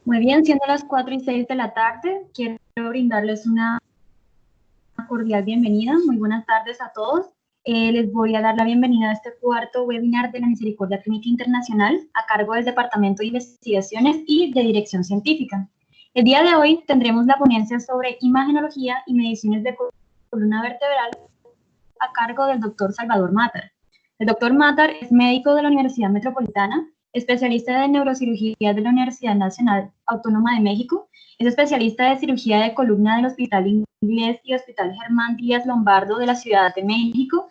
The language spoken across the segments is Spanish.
Muy bien, siendo las 4:06 de la tarde, quiero brindarles una cordial bienvenida. Muy buenas tardes a todos. Les voy a dar la bienvenida a este cuarto webinar de la Misericordia Clínica Internacional a cargo del Departamento de Investigaciones y de Dirección Científica. El día de hoy tendremos la ponencia sobre imagenología y mediciones de columna vertebral a cargo del doctor Salvador Matar. El doctor Matar es médico de la Universidad Metropolitana, especialista de neurocirugía de la Universidad Nacional Autónoma de México, es especialista de cirugía de columna del Hospital Inglés y Hospital Germán Díaz Lombardo de la Ciudad de México,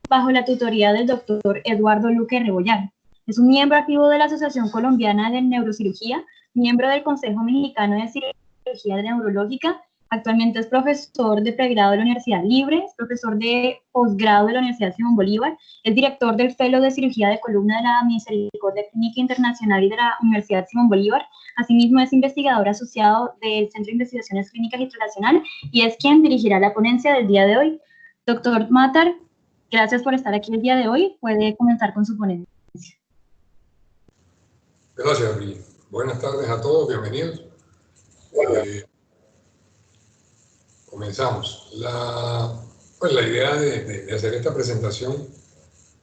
bajo la tutoría del doctor Eduardo Luque Rebollar. Es un miembro activo de la Asociación Colombiana de Neurocirugía, miembro del Consejo Mexicano de Cirugía Neurológica. Actualmente es profesor de pregrado de la Universidad Libre, es profesor de posgrado de la Universidad Simón Bolívar, es director del Fellow de Cirugía de Columna de la Misericordia Clínica Internacional y de la Universidad Simón Bolívar. Asimismo, es investigador asociado del Centro de Investigaciones Clínicas y Translacional y es quien dirigirá la ponencia del día de hoy. Doctor Matar, gracias por estar aquí el día de hoy. Puede comenzar con su ponencia. Gracias, Bri. Buenas tardes a todos, bienvenidos. Comenzamos. La idea de hacer esta presentación,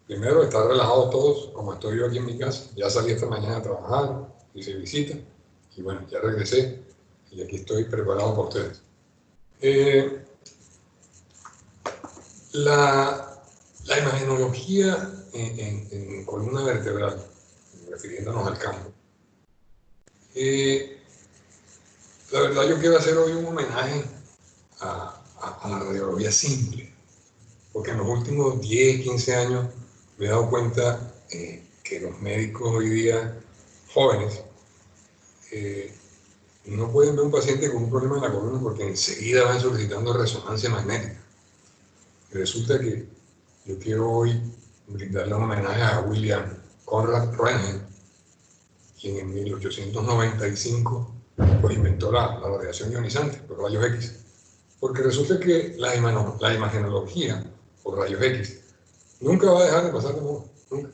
primero, estar relajados todos, como estoy yo aquí en mi casa. Ya salí esta mañana a trabajar, hice visita, y bueno, ya regresé, y aquí estoy preparado para ustedes. La imagenología en columna vertebral, refiriéndonos al campo. La verdad, yo quiero hacer hoy un homenaje a la radiología simple, porque en los últimos 10, 15 años me he dado cuenta que los médicos hoy día, jóvenes, no pueden ver un paciente con un problema en la columna porque enseguida van solicitando resonancia magnética. Y resulta que yo quiero hoy brindarle un homenaje a William Conrad Röntgen, quien en 1895 pues inventó la radiación ionizante, los rayos X. Porque resulta que la imagenología por rayos X nunca va a dejar de pasar de moda, nunca.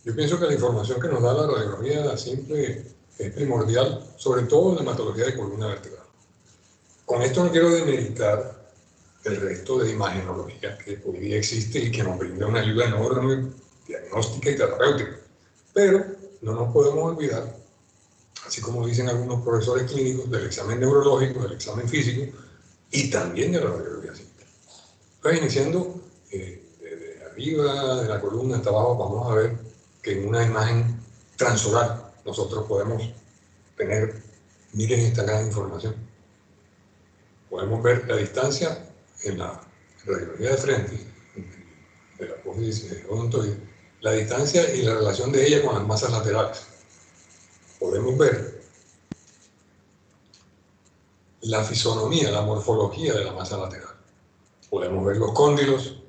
Yo pienso que la información que nos da la radiología simple es primordial, sobre todo en la hematología de columna vertebral. Con esto no quiero demeritar el resto de imagenología que hoy día existe y que nos brinda una ayuda enorme, diagnóstica y terapéutica. Pero no nos podemos olvidar, así como dicen algunos profesores clínicos, del examen neurológico, del examen físico y también de la radiología simple. Entonces, iniciando desde arriba de la columna hasta abajo, vamos a ver que en una imagen transoral nosotros podemos tener, miren esta gran información. Podemos ver la distancia en la radiología de frente, de la apófisis odontoide, la distancia y la relación de ella con las masas laterales. Podemos ver la fisonomía, la morfología de la masa lateral. Podemos ver los cóndilos,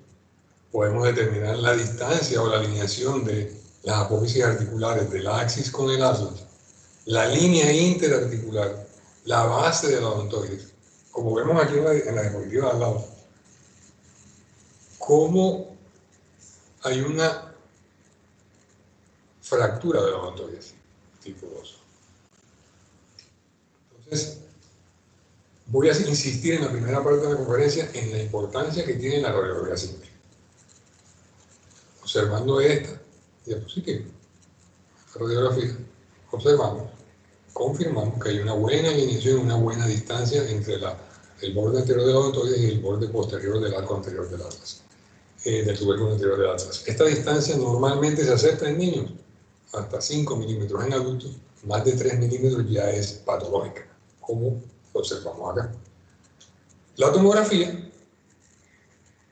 podemos determinar la distancia o la alineación de las apófisis articulares del axis con el atlas, la línea interarticular, la base de la odontoides. Como vemos aquí en la diapositiva de al lado, cómo hay una fractura de la odontoides tipo 2. Entonces, voy a insistir en la primera parte de la conferencia en la importancia que tiene la radiología simple. Observando esta diapositiva, esta radiografía, observamos, confirmamos que hay una buena alineación, una buena distancia entre el borde anterior de la odontoides y el borde posterior del arco anterior del atlas, del tubérculo anterior del atlas. Esta distancia normalmente se acepta en niños, hasta 5 milímetros en adultos, más de 3 milímetros ya es patológica, como observamos acá. La tomografía,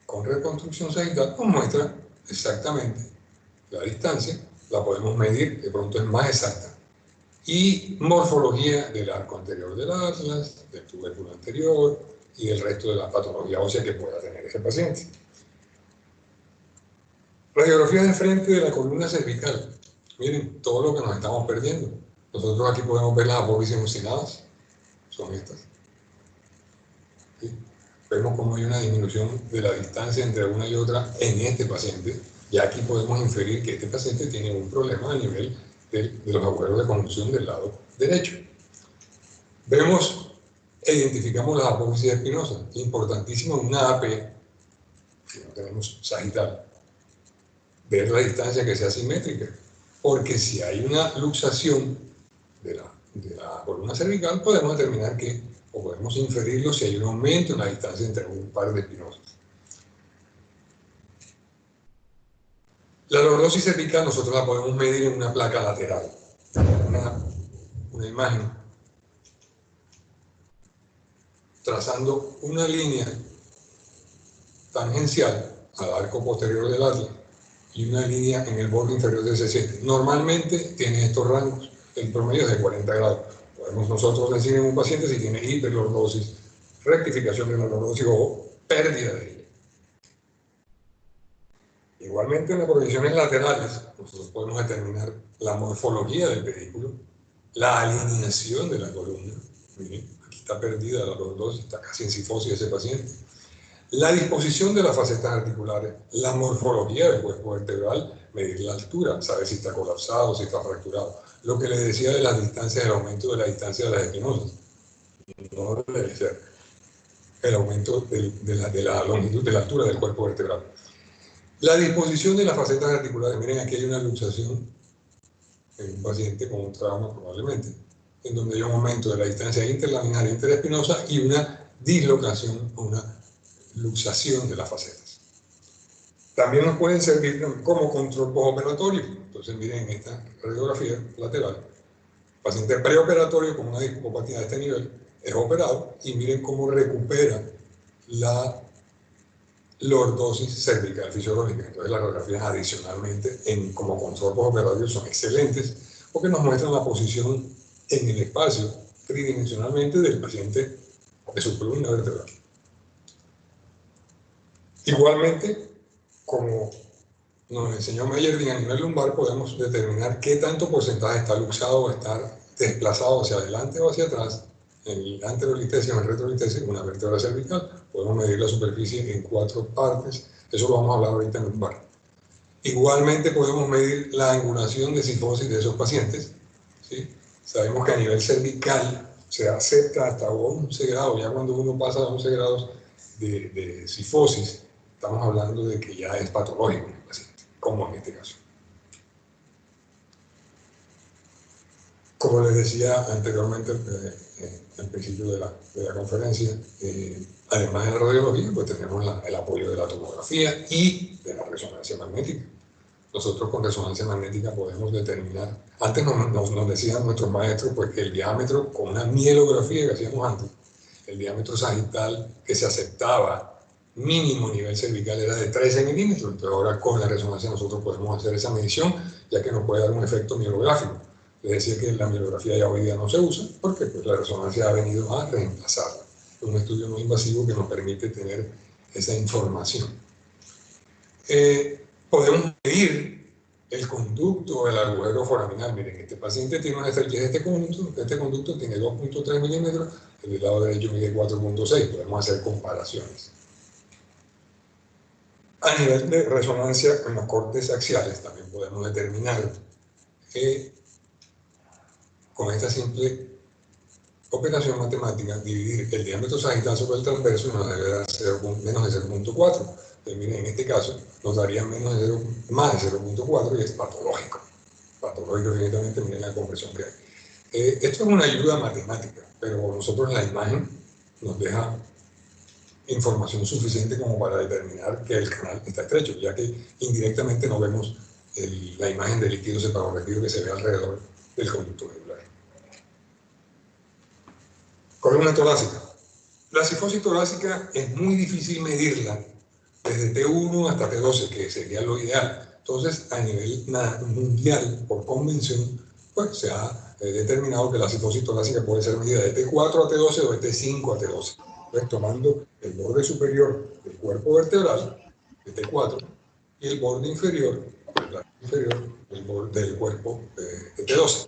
con reconstrucción sagital, nos muestra exactamente la distancia, la podemos medir, de pronto es más exacta, y morfología del arco anterior del atlas, del tubérculo anterior y del resto de la patología ósea que pueda tener ese paciente. Radiografía de frente de la columna cervical. Miren, todo lo que nos estamos perdiendo. Nosotros aquí podemos ver las apófisis mucinadas, son estas. ¿Sí? Vemos cómo hay una disminución de la distancia entre una y otra en este paciente. Y aquí podemos inferir que este paciente tiene un problema a nivel de los agujeros de conjunción del lado derecho. Vemos e identificamos las apófisis espinosas, importantísimo en una AP, si no tenemos sagital, ver la distancia que sea simétrica, porque si hay una luxación de la columna cervical, podemos determinar que, o podemos inferirlo si hay un aumento en la distancia entre un par de espinosas. La lordosis cervical nosotros la podemos medir en una placa lateral, una imagen, trazando una línea tangencial al arco posterior del atlas y una línea en el borde inferior del C7. Normalmente tiene estos rangos, el promedio es de 40 grados. Podemos nosotros decir en un paciente si tiene hiperlordosis, rectificación de la lordosis o pérdida de ella. Igualmente en las proyecciones laterales, nosotros podemos determinar la morfología del pedículo, la alineación de la columna. Miren, aquí está perdida la lordosis, está casi en cifosis ese paciente. La disposición de las facetas articulares, la morfología del cuerpo vertebral, medir la altura, saber si está colapsado, si está fracturado. Lo que les decía de las distancias, el aumento de la distancia de las espinosas. No debe ser el aumento de la longitud, de la altura del cuerpo vertebral. La disposición de las facetas articulares, miren, aquí hay una luxación en un paciente con un trauma probablemente, en donde hay un aumento de la distancia interlaminar interespinosa y una dislocación, una luxación de las facetas. También nos pueden servir como control postoperatorio. Entonces miren en esta radiografía lateral, paciente preoperatorio con una discopatía de este nivel es operado y miren cómo recupera la lordosis cervical fisiológica. Entonces las radiografías adicionalmente como control postoperatorio son excelentes porque nos muestran la posición en el espacio tridimensionalmente del paciente de su columna vertebral. Igualmente, como nos enseñó Meyerding a nivel lumbar, podemos determinar qué tanto porcentaje está luxado o está desplazado hacia adelante o hacia atrás en el anterolitesis o en el retrolitesis, una vértebra cervical. Podemos medir la superficie en 4 partes, eso lo vamos a hablar ahorita en lumbar. Igualmente podemos medir la angulación de cifosis de esos pacientes, ¿sí? Sabemos que a nivel cervical se acepta hasta 11 grados, ya cuando uno pasa a 11 grados de cifosis, estamos hablando de que ya es patológico en el paciente, como en este caso. Como les decía anteriormente al principio de la conferencia, además de la radiología, pues tenemos el apoyo de la tomografía y de la resonancia magnética. Nosotros con resonancia magnética podemos determinar, antes nos decían nuestros maestros, pues que el diámetro, con una mielografía que hacíamos antes, el diámetro sagital que se aceptaba mínimo nivel cervical era de 13 milímetros, entonces ahora con la resonancia nosotros podemos hacer esa medición, ya que nos puede dar un efecto mielográfico. Les decía que la mielografía ya hoy día no se usa, porque pues, la resonancia ha venido a reemplazarla. Es un estudio no invasivo que nos permite tener esa información. Podemos medir el conducto del agujero foraminal. Miren, este paciente tiene una estrechez de este conducto tiene 2.3 milímetros, el del lado derecho mide 4.6, podemos hacer comparaciones. A nivel de resonancia en los cortes axiales también podemos determinar que con esta simple operación matemática, dividir el diámetro sagital sobre el transverso nos debe dar menos de 0.4. Miren, en este caso nos daría más de 0.4 y es patológico. Patológico, evidentemente, miren la compresión que hay. Esto es una ayuda matemática, pero nosotros la imagen nos deja información suficiente como para determinar que el canal está estrecho, ya que indirectamente no vemos la imagen del líquido separorrefrido que se ve alrededor del conducto medular. Columna torácica. La cifosis torácica es muy difícil medirla desde T1 hasta T12, que sería lo ideal. Entonces, a nivel mundial, por convención, pues se ha determinado que la cifosis torácica puede ser medida de T4 a T12 o de T5 a T12. Entonces, tomando el borde superior del cuerpo vertebral, de T4, y el borde inferior, del cuerpo de T12.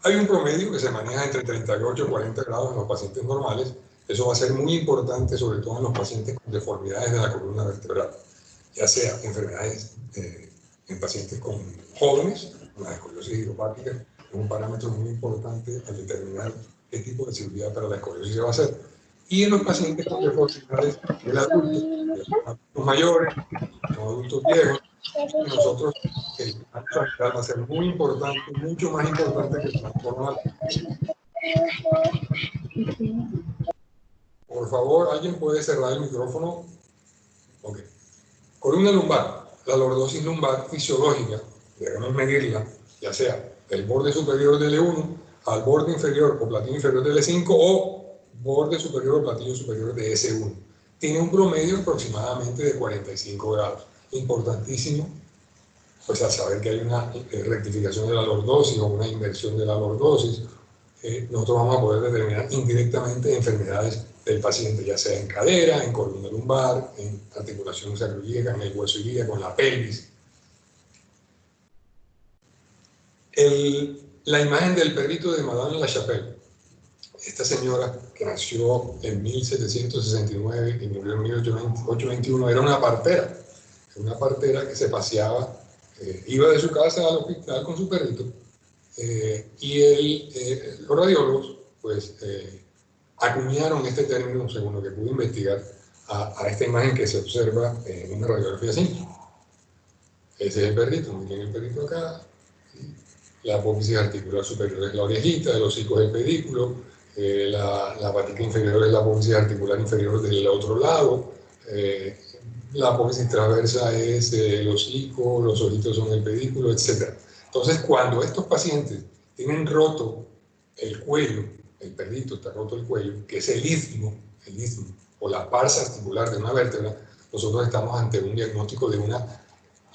Hay un promedio que se maneja entre 38 y 40 grados en los pacientes normales. Eso va a ser muy importante, sobre todo en los pacientes con deformidades de la columna vertebral, ya sea enfermedades en pacientes jóvenes, una escoliosis idiopática, es un parámetro muy importante al determinar qué tipo de cirugía para la escoliosis se va a hacer. Y en los pacientes con deformidades del adulto, de los adultos mayores, los adultos viejos, nosotros el plan sanitario va a ser muy importante, mucho más importante que el plan normal. Por favor, ¿alguien puede cerrar el micrófono? Ok. Columna lumbar. La lordosis lumbar fisiológica, debemos medirla, ya sea del borde superior del E1 al borde inferior o platillo inferior del E5 o borde superior o platillo superior de S1. Tiene un promedio aproximadamente de 45 grados. Importantísimo, pues al saber que hay una rectificación de la lordosis o una inversión de la lordosis, nosotros vamos a poder determinar indirectamente enfermedades del paciente, ya sea en cadera, en columna lumbar, en articulación sacroiliaca, en el hueso ilíaco, en la pelvis. La imagen del perrito de Madame Lachapelle. Esta señora que nació en 1769 y murió en 1821 era una partera que se paseaba, iba de su casa al hospital con su perrito, y los radiólogos pues acuñaron este término, según lo que pude investigar, a esta imagen que se observa en una radiografía simple. Ese es el perrito, miren el perrito acá. La apófisis articular superior es la orejita, el hocico es el pedículo, la patica inferior es la apófisis articular inferior del otro lado, la apófisis transversa es el hocico, los ojitos son el pedículo, etc. Entonces, cuando estos pacientes tienen roto el cuello, el perrito está roto el cuello, que es el istmo o la parsa articular de una vértebra, nosotros estamos ante un diagnóstico de una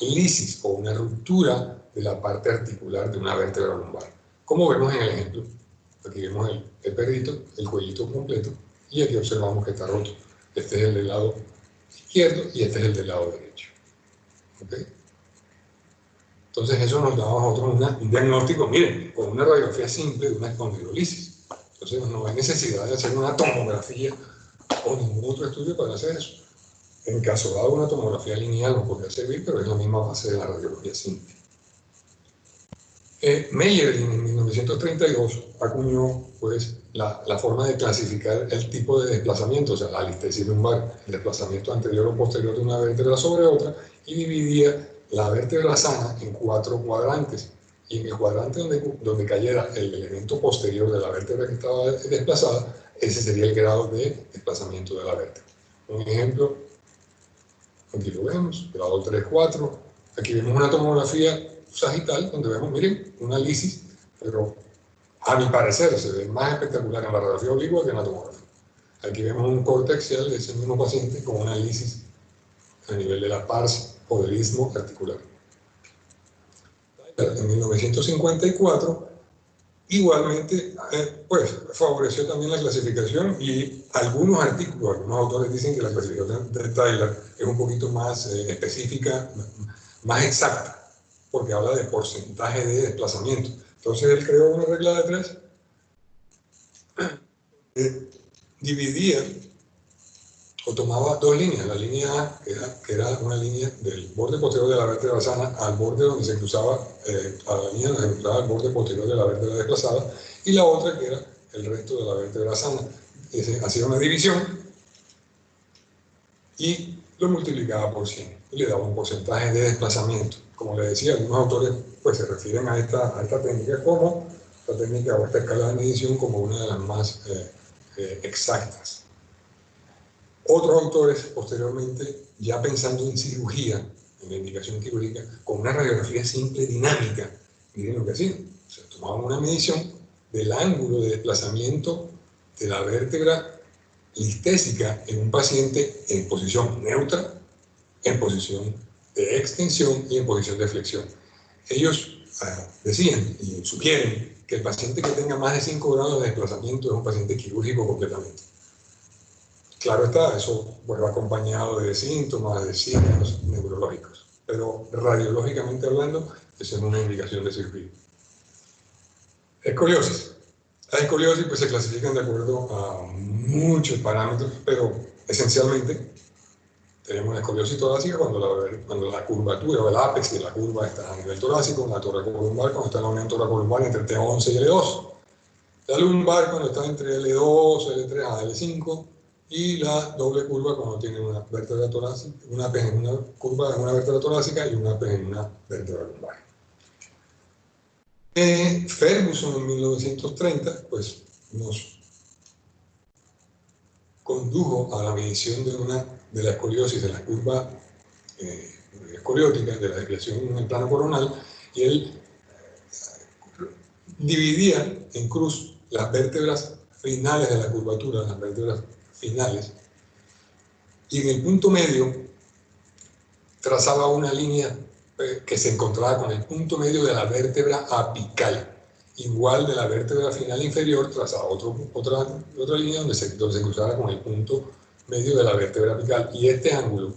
lisis o una ruptura de la parte articular de una vértebra lumbar. Como vemos en el ejemplo, aquí vemos el perrito, el cuellito completo, y aquí observamos que está roto. Este es el del lado izquierdo y este es el del lado derecho. ¿Okay? Entonces eso nos da a nosotros un diagnóstico, miren, con una radiografía simple de una espondilolisis. Entonces no hay necesidad de hacer una tomografía o ningún otro estudio para hacer eso. En caso dado, una tomografía lineal nos podría servir, pero es la misma base de la radiología simple. Meyerling en 1932 acuñó pues, la forma de clasificar el tipo de desplazamiento, o sea, la listesis lumbar, el desplazamiento anterior o posterior de una vértebra sobre otra, y dividía la vértebra sana en 4 cuadrantes. Y en el cuadrante donde cayera el elemento posterior de la vértebra que estaba desplazada, ese sería el grado de desplazamiento de la vértebra. Un ejemplo, aquí lo vemos, grado 3, 4. Aquí vemos una tomografía sagital, donde vemos, miren, una lisis, pero a mi parecer se ve más espectacular en la radiografía oblicua que en la tomografía. Aquí vemos un corte axial de ese mismo paciente con una lisis a nivel de la pars o del istmo articular. En 1954, igualmente, pues favoreció también la clasificación, y algunos artículos, algunos autores dicen que la clasificación de Tyler es un poquito más específica, más exacta, porque habla de porcentaje de desplazamiento. Entonces él creó una regla de 3, dividía o tomaba 2 líneas, la línea A, que era una línea del borde posterior de la vértebra sana al borde donde se cruzaba, a la línea donde se cruzaba el borde posterior de la vértebra desplazada, y la otra que era el resto de la vértebra sana. Hacía una división y lo multiplicaba por 100 y le daba un porcentaje de desplazamiento. Como le decía, algunos autores pues, se refieren a esta técnica como esta técnica o esta escala de medición como una de las más exactas. Otros autores, posteriormente, ya pensando en cirugía, en la indicación quirúrgica, con una radiografía simple dinámica, miren lo que hacían. O sea, tomaban una medición del ángulo de desplazamiento de la vértebra listésica en un paciente en posición neutra, en posición de extensión y en posición de flexión. Ellos decían y sugieren que el paciente que tenga más de 5 grados de desplazamiento es un paciente quirúrgico completamente. Claro está, eso pues, va acompañado de síntomas, de signos neurológicos, pero radiológicamente hablando, esa es una indicación de cirugía. Escoliosis. Las escoliosis pues, se clasifican de acuerdo a muchos parámetros, pero esencialmente tenemos una escoliosis torácica cuando la curvatura o el ápex de la curva está a nivel torácico, la toracolumbar cuando está en la unión toracolumbar entre el T11 y el E2. La lumbar cuando está entre L2, L3 a L5, y la doble curva cuando tiene una vértebra torácica, una P en una curva en una vértebra torácica y una P en una vértebra lumbar. Ferguson en 1930 pues, nos condujo a la medición de la escoliosis, de la curva escoliótica, de la desviación en el plano coronal, y él dividía en cruz las vértebras finales de la curvatura, las vértebras finales, y en el punto medio trazaba una línea que se encontraba con el punto medio de la vértebra apical, igual de la vértebra final inferior, trazaba otra línea donde se cruzara con el punto medio de la vértebra apical, y este ángulo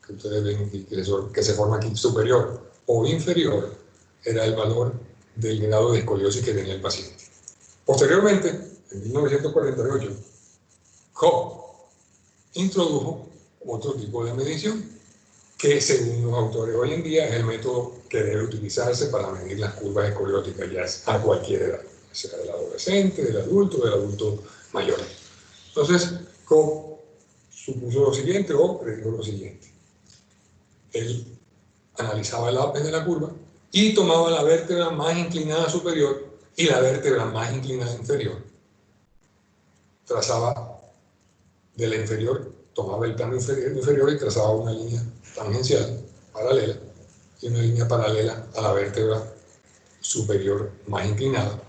que ustedes ven aquí, que se forma aquí, superior o inferior, era el valor del grado de escoliosis que tenía el paciente. Posteriormente, en 1948, Koch introdujo otro tipo de medición que, según los autores hoy en día, es el método que debe utilizarse para medir las curvas escolióticas ya a cualquier edad, sea del adolescente, del adulto mayor. Entonces, Koch supuso lo siguiente o predijo lo siguiente. Él analizaba el ápice de la curva y tomaba la vértebra más inclinada superior y la vértebra más inclinada inferior. Trazaba de la inferior, tomaba el plano inferior y trazaba una línea tangencial, paralela, y una línea paralela a la vértebra superior más inclinada.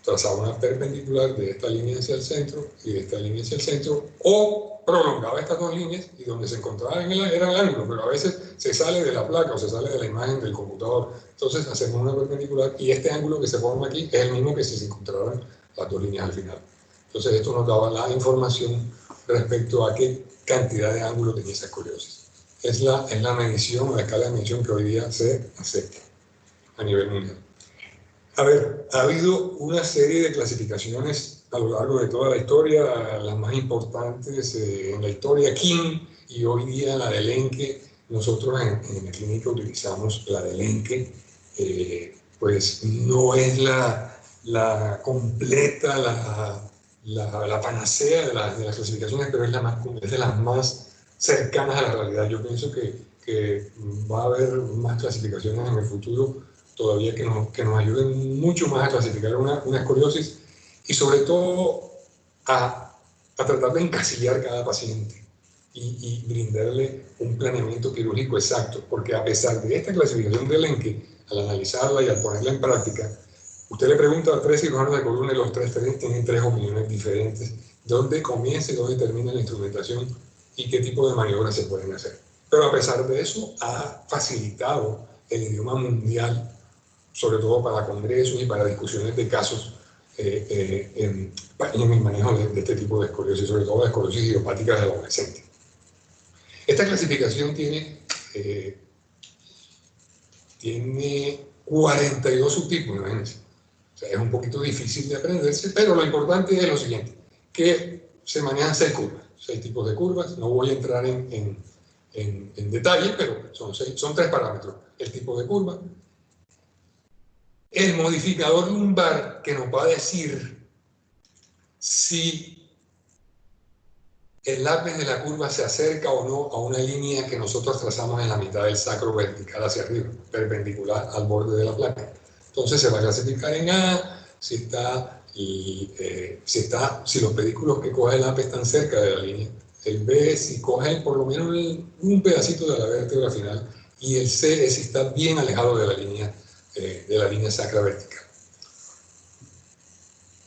Trazaba una perpendicular de esta línea hacia el centro y de esta línea hacia el centro, o prolongaba estas dos líneas y donde se encontraba era el ángulo, pero a veces se sale de la placa o se sale de la imagen del computador. Entonces hacemos una perpendicular y este ángulo que se forma aquí es el mismo que si se encontraran las dos líneas al final. Entonces esto nos daba la información respecto a qué cantidad de ángulo tenía esa escoliosis. Es la medición, la escala de medición que hoy día se acepta a nivel mundial. A ver, ha habido una serie de clasificaciones a lo largo de toda la historia, las más importantes en la historia, King, y hoy día la de Elenke. Nosotros en la clínica utilizamos la de Elenke, pues no es la completa, la panacea de las clasificaciones, pero es de las más cercanas a la realidad. Yo pienso que va a haber más clasificaciones en el futuro todavía que nos ayuden mucho más a clasificar una escoliosis y sobre todo a tratar de encasillar cada paciente y brindarle un planeamiento quirúrgico exacto, porque a pesar de esta clasificación de Elenke, al analizarla y al ponerla en práctica, usted le pregunta a 3 cirujanos de columna y los 3 tienen 3 opiniones diferentes, dónde comienza y dónde termina la instrumentación y qué tipo de maniobras se pueden hacer. Pero a pesar de eso, ha facilitado el idioma mundial, sobre todo para congresos y para discusiones de casos en el manejo de este tipo de escoliosis, sobre todo de escoliosis idiopáticas del adolescente. Esta clasificación tiene 42 subtipos, imagínense. O sea, es un poquito difícil de aprenderse, pero lo importante es lo siguiente, que se manejan 6 curvas, 6 tipos de curvas. No voy a entrar en detalle, pero son 3 parámetros. El tipo de curva, el modificador lumbar, que nos va a decir si el ápice de la curva se acerca o no a una línea que nosotros trazamos en la mitad del sacro vertical hacia arriba, perpendicular al borde de la placa. Entonces se va a clasificar en A si los pedículos que coge el ápice están cerca de la línea, el B si coge por lo menos un pedacito de la vértebra final, y el C es si está bien alejado de la línea sacra vertical.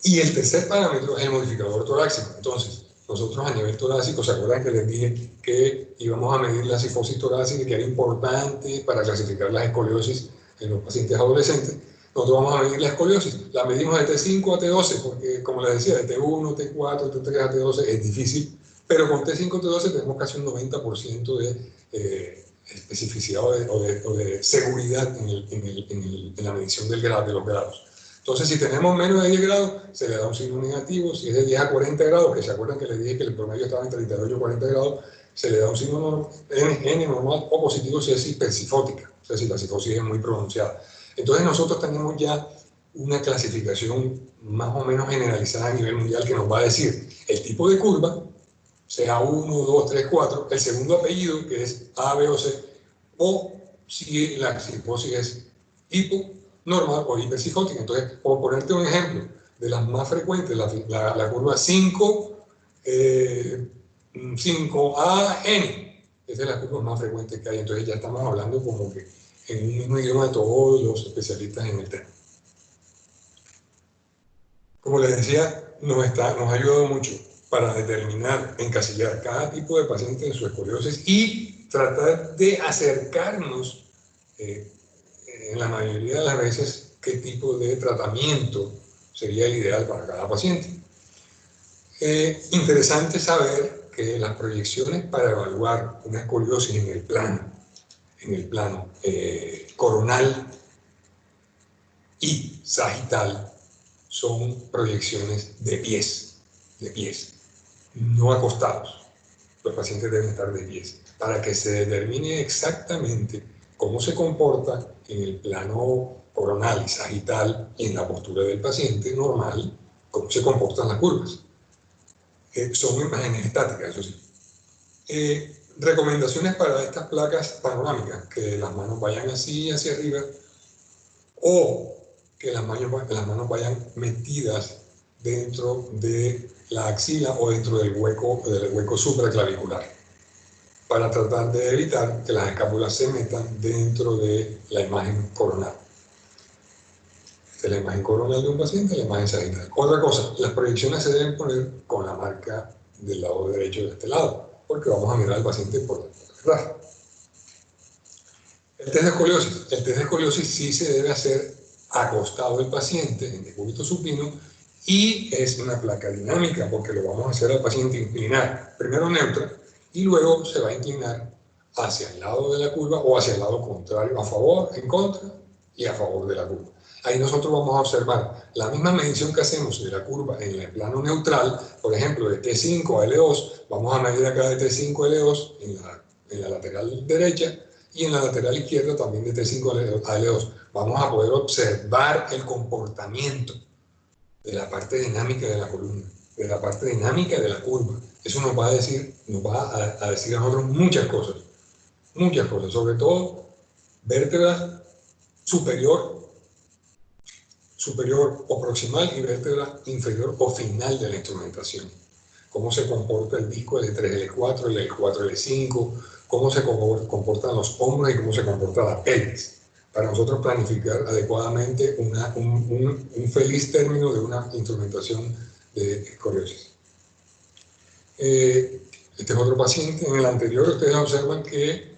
Y el tercer parámetro es el modificador torácico. Entonces, nosotros a nivel torácico, ¿se acuerdan que les dije que íbamos a medir la cifosis torácica, que era importante para clasificar las escoliosis en los pacientes adolescentes? Nosotros vamos a medir la escoliosis. La medimos de T5 a T12, porque, como les decía, de T1, T4, T3 a T12 es difícil, pero con T5 a T12 tenemos casi un 90% de especificidad o de seguridad en la medición de los grados. Entonces, si tenemos menos de 10 grados, se le da un signo negativo. Si es de 10 a 40 grados, que se acuerdan que les dije que el promedio estaba en 38 a 40 grados, se le da un signo N normal o positivo si es hipersifótica, o sea, si la cifosis es muy pronunciada. Entonces, nosotros tenemos ya una clasificación más o menos generalizada a nivel mundial que nos va a decir el tipo de curva, sea 1, 2, 3, 4, el segundo apellido, que es A, B o C, o si la cifosis es hipo, normal o hipercifótica. Entonces, por ponerte un ejemplo, de las más frecuentes, la curva 5AN, esa es la curva más frecuente que hay. Entonces ya estamos hablando como que en un mismo idioma de todos los especialistas en el tema. Como les decía, nos ha ayudado mucho para determinar, encasillar cada tipo de paciente en su escoliosis y tratar de acercarnos en la mayoría de las veces qué tipo de tratamiento sería el ideal para cada paciente. Interesante saber que las proyecciones para evaluar una escoliosis en el plano coronal y sagital son proyecciones de pies, no acostados. Los pacientes deben estar de pies para que se determine exactamente cómo se comporta en el plano coronal y sagital y en la postura del paciente normal, cómo se comportan las curvas. Son imágenes estáticas, eso sí. Recomendaciones para estas placas panorámicas: que las manos vayan así hacia arriba, o que las manos vayan metidas dentro de la axila o dentro del hueco supraclavicular, para tratar de evitar que las escápulas se metan dentro de la imagen coronal. Esta es la imagen coronal de un paciente, la imagen sagital. Otra cosa, las proyecciones se deben poner con la marca del lado derecho de este lado, porque vamos a mirar al paciente por detrás. El test de escoliosis. El test de escoliosis sí se debe hacer acostado el paciente en decúbito supino, y es una placa dinámica porque lo vamos a hacer al paciente inclinar, primero neutra, y luego se va a inclinar hacia el lado de la curva o hacia el lado contrario, a favor, en contra y a favor de la curva. Ahí nosotros vamos a observar la misma medición que hacemos de la curva en el plano neutral, por ejemplo, de T5 a L2, vamos a medir acá de T5 a L2 en la lateral derecha, y en la lateral izquierda también de T5 a L2. Vamos a poder observar el comportamiento de la parte dinámica de la columna, de la parte dinámica de la curva. Eso nos va a decir a nosotros muchas cosas, sobre todo vértebra superior o proximal y vértebra inferior o final de la instrumentación. Cómo se comporta el disco L3, L4, L4, L5, cómo se comportan los hombros y cómo se comporta la pelvis, para nosotros planificar adecuadamente un feliz término de una instrumentación de escoliosis. Este es otro paciente. En el anterior ustedes observan que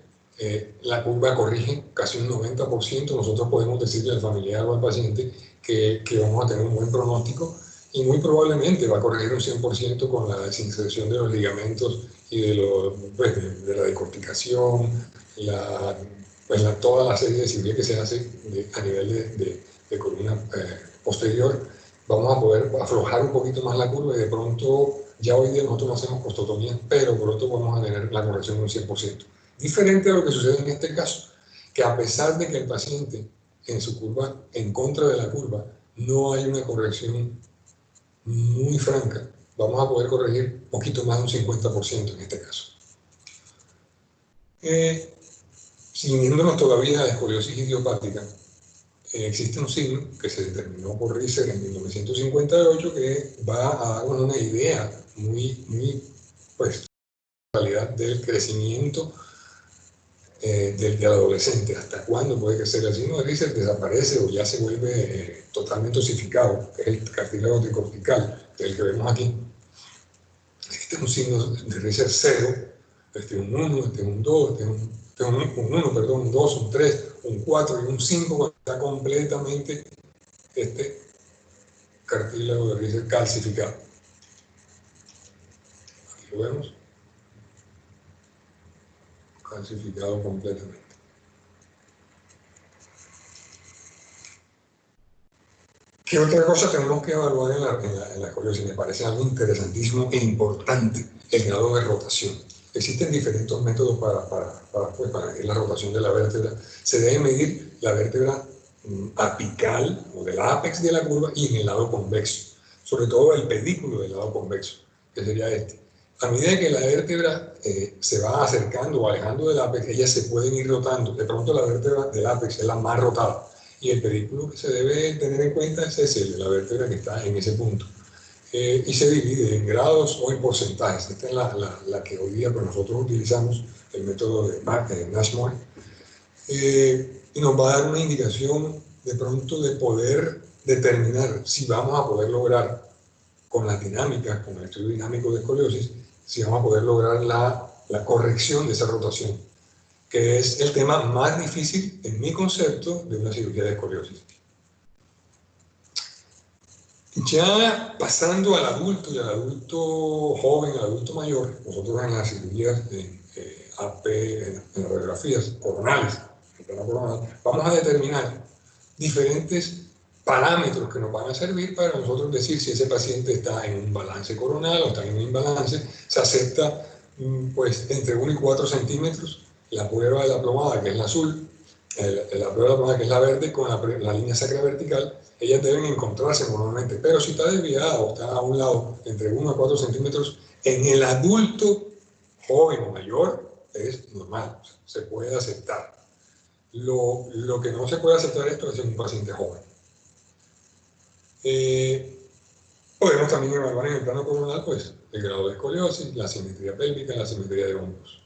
la curva corrige casi un 90%. Nosotros podemos decirle al familiar o al paciente que vamos a tener un buen pronóstico, y muy probablemente va a corregir un 100% con la desinserción de los ligamentos y de la decorticación, toda la serie de cirugía que se hace a nivel de columna posterior. Vamos a poder aflojar un poquito más la curva, y de pronto, ya hoy día nosotros no hacemos costotomía, pero pronto vamos a tener la corrección de un 100%. Diferente a lo que sucede en este caso, que a pesar de que el paciente en su curva, en contra de la curva, no hay una corrección muy franca, vamos a poder corregir un poquito más de un 50% en este caso. Siguiéndonos todavía a la escoliosis idiopática, existe un signo que se determinó por Riser en 1958 que va a darnos una idea muy realidad del crecimiento del adolescente, hasta cuándo puede crecer. El signo de Riser desaparece o ya se vuelve totalmente osificado, que es el cartílago tricortical, que es el que vemos aquí. Este es un signo de Riser 0, este es un 1, este es un 2, este es un 2, un 3, un 4 y un 5, cuando está completamente este cartílago de Riser calcificado. Aquí lo vemos, calcificado completamente. ¿Qué otra cosa tenemos que evaluar en la escoliosis? Me parece algo interesantísimo e importante: el grado de rotación. Existen diferentes métodos para medir la rotación de la vértebra. Se debe medir la vértebra apical o del ápex de la curva y en el lado convexo, sobre todo el pedículo del lado convexo, que sería este. A medida que la vértebra se va acercando o alejando del ápex, ellas se pueden ir rotando. De pronto la vértebra del ápex es la más rotada y el pedículo que se debe tener en cuenta es ese, la vértebra que está en ese punto. Y se divide en grados o en porcentajes. Esta es la que hoy día pues, nosotros utilizamos, el método de Nash-Moore. Y nos va a dar una indicación de pronto de poder determinar si vamos a poder lograr con las dinámicas, con el estudio dinámico de escoliosis, si vamos a poder lograr la corrección de esa rotación, que es el tema más difícil en mi concepto de una cirugía de escoliosis. Ya pasando al adulto y al adulto joven, al adulto mayor, nosotros en las cirugías de AP, en las radiografías coronales, vamos a determinar diferentes parámetros que nos van a servir para nosotros decir si ese paciente está en un balance coronal o está en un imbalance. Se acepta pues entre 1 y 4 centímetros la prueba de la plomada, que es la azul, la prueba de la plomada, que es la verde, con la línea sacra vertical. Ellas deben encontrarse normalmente, pero si está desviada o está a un lado entre 1 a 4 centímetros, en el adulto joven o mayor es normal, o sea, se puede aceptar. Lo que no se puede aceptar esto es en un paciente joven. Podemos también evaluar en el plano coronal pues, el grado de escoliosis, la simetría pélvica, la simetría de hombros.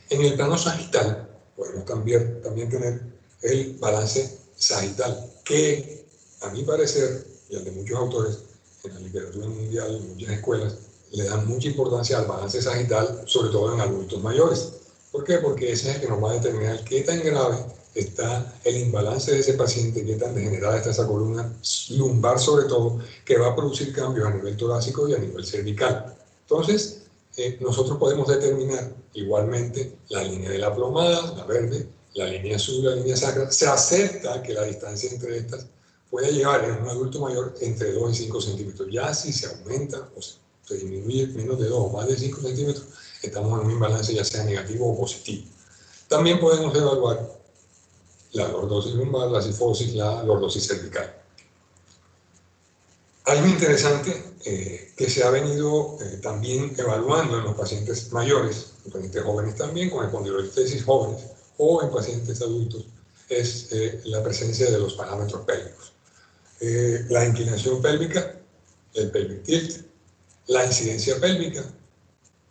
En el plano sagital podemos también tener el balance sagital, que a mi parecer, y al de muchos autores en la literatura mundial, en muchas escuelas, le dan mucha importancia al balance sagital, sobre todo en adultos mayores. ¿Por qué? Porque ese es el que nos va a determinar qué tan grave está el imbalance de ese paciente, qué tan degenerada está esa columna lumbar sobre todo, que va a producir cambios a nivel torácico y a nivel cervical. Entonces, nosotros podemos determinar igualmente la línea de la plomada, la verde, la línea azul, la línea sacra. Se acepta que la distancia entre estas puede llegar en un adulto mayor entre 2 y 5 centímetros. Ya si se aumenta o se disminuye menos de 2 o más de 5 centímetros, estamos en un imbalance ya sea negativo o positivo. También podemos evaluar la lordosis lumbar, la sifosis, la lordosis cervical. Algo interesante que se ha venido también evaluando en los pacientes mayores, en pacientes jóvenes también, con espondilolistesis jóvenes o en pacientes adultos, es la presencia de los parámetros pélvicos. La inclinación pélvica, el pelvic tilt, la incidencia pélvica,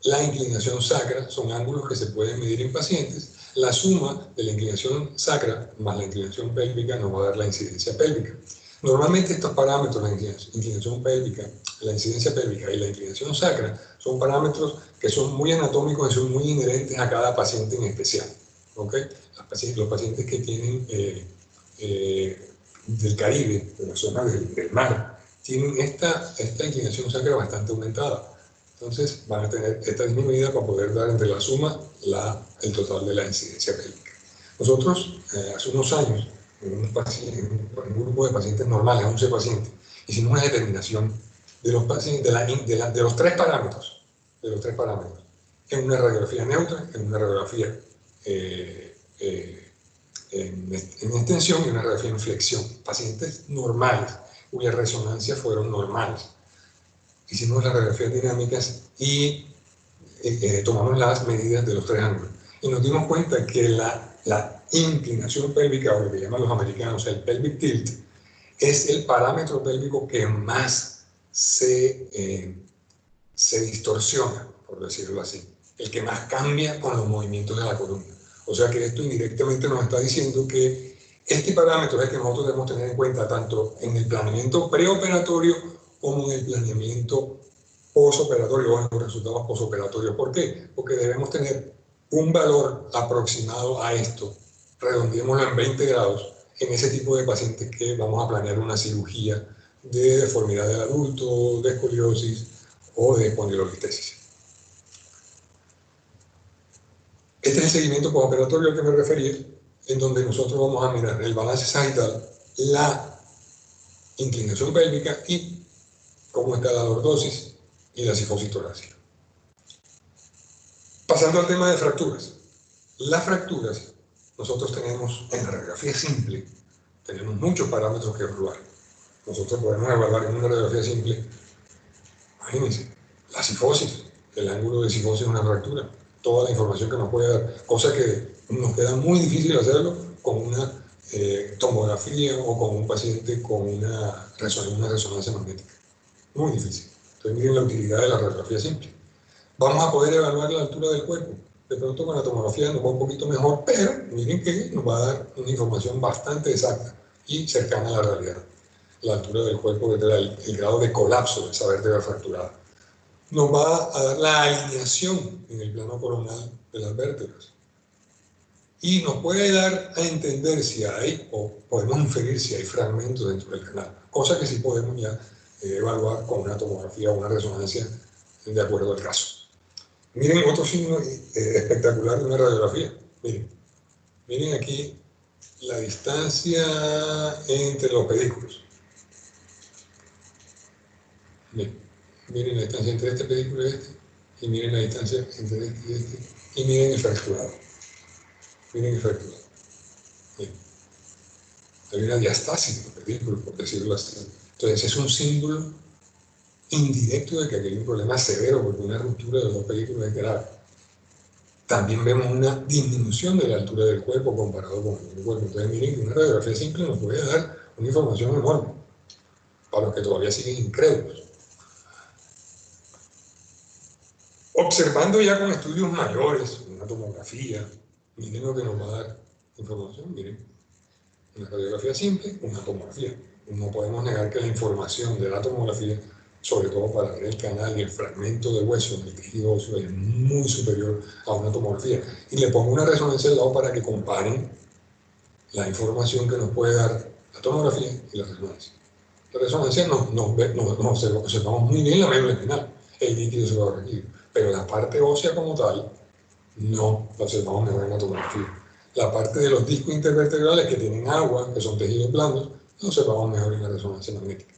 la inclinación sacra, son ángulos que se pueden medir en pacientes. La suma de la inclinación sacra más la inclinación pélvica nos va a dar la incidencia pélvica. Normalmente estos parámetros, la inclinación pélvica, la incidencia pélvica y la inclinación sacra, son parámetros que son muy anatómicos y son muy inherentes a cada paciente en especial. ¿Okay? Los pacientes que tienen del Caribe, de la zona del mar, tienen esta inclinación sacra bastante aumentada. Entonces van a tener esta disminuida para poder dar entre la suma el total de la incidencia pélvica. Nosotros, hace unos años, en un grupo de pacientes normales, 11 pacientes, hicimos una determinación de los pacientes, de los tres parámetros, en una radiografía neutra, en una radiografía en extensión y una radiografía en flexión. Pacientes normales, cuyas resonancias fueron normales. Hicimos las radiografías dinámicas y tomamos las medidas de los tres ángulos. Y nos dimos cuenta que la inclinación pélvica, o lo que llaman los americanos el pelvic tilt, es el parámetro pélvico que más se distorsiona, por decirlo así, el que más cambia con los movimientos de la columna. O sea que esto indirectamente nos está diciendo que este parámetro es el que nosotros debemos tener en cuenta tanto en el planeamiento preoperatorio como en el planeamiento posoperatorio o en los resultados posoperatorios. ¿Por qué? Porque debemos tener un valor aproximado a esto, redondeémoslo en 20 grados, en ese tipo de pacientes que vamos a planear una cirugía de deformidad del adulto, de escoliosis o de espondilolistesis. Este es el seguimiento postoperatorio al que me referí, en donde nosotros vamos a mirar el balance sagital, la inclinación pélvica y cómo está la lordosis y la sifosis torácica. Pasando al tema de fracturas. Las fracturas, nosotros tenemos en la radiografía simple Tenemos muchos parámetros que evaluar. Nosotros podemos evaluar en una radiografía simple, imagínense, la cifosis, el ángulo de cifosis es una fractura, toda la información que nos puede dar, cosa que nos queda muy difícil hacerlo con una tomografía o con un paciente con una resonancia magnética. Muy difícil. Entonces miren la utilidad de la radiografía simple. Vamos a poder evaluar la altura del cuerpo. De pronto con la tomografía nos va un poquito mejor, pero miren que nos va a dar una información bastante exacta y cercana a la realidad. La altura del cuerpo, el grado de colapso de esa vértebra fracturada. Nos va a dar la alineación en el plano coronal de las vértebras. Y nos puede dar a entender si hay, o podemos inferir si hay fragmentos dentro del canal, cosa que sí podemos ya evaluar con una tomografía o una resonancia de acuerdo al caso. Miren otro signo espectacular de una radiografía. Miren aquí la distancia entre los pedículos. Miren la distancia entre este pedículo y este, y miren la distancia entre este y este, y miren el fracturado. Miren el fracturado. Hay una diastasis de los pedículos, por decirlo así. Entonces es un símbolo indirecto de que aquí hay un problema severo, porque una ruptura de los dos pedículos es grave. También vemos una disminución de la altura del cuerpo comparado con el cuerpo. Entonces miren que una radiografía simple nos puede dar una información enorme, para los que todavía siguen incrédulos. Observando ya con estudios mayores, una tomografía, miren lo que nos va a dar información, miren. Una radiografía simple, una tomografía. No podemos negar que la información de la tomografía, sobre todo para ver el canal y el fragmento de hueso del tejido óseo, es muy superior a una tomografía. Y le pongo una resonancia al lado para que comparen la información que nos puede dar la tomografía y la resonancia. La resonancia nos observamos muy bien la médula espinal, el líquido subarráquido, pero la parte ósea como tal no la observamos mejor en la tomografía. La parte de los discos intervertebrales que tienen agua, que son tejidos blandos, lo observamos mejor en la resonancia magnética.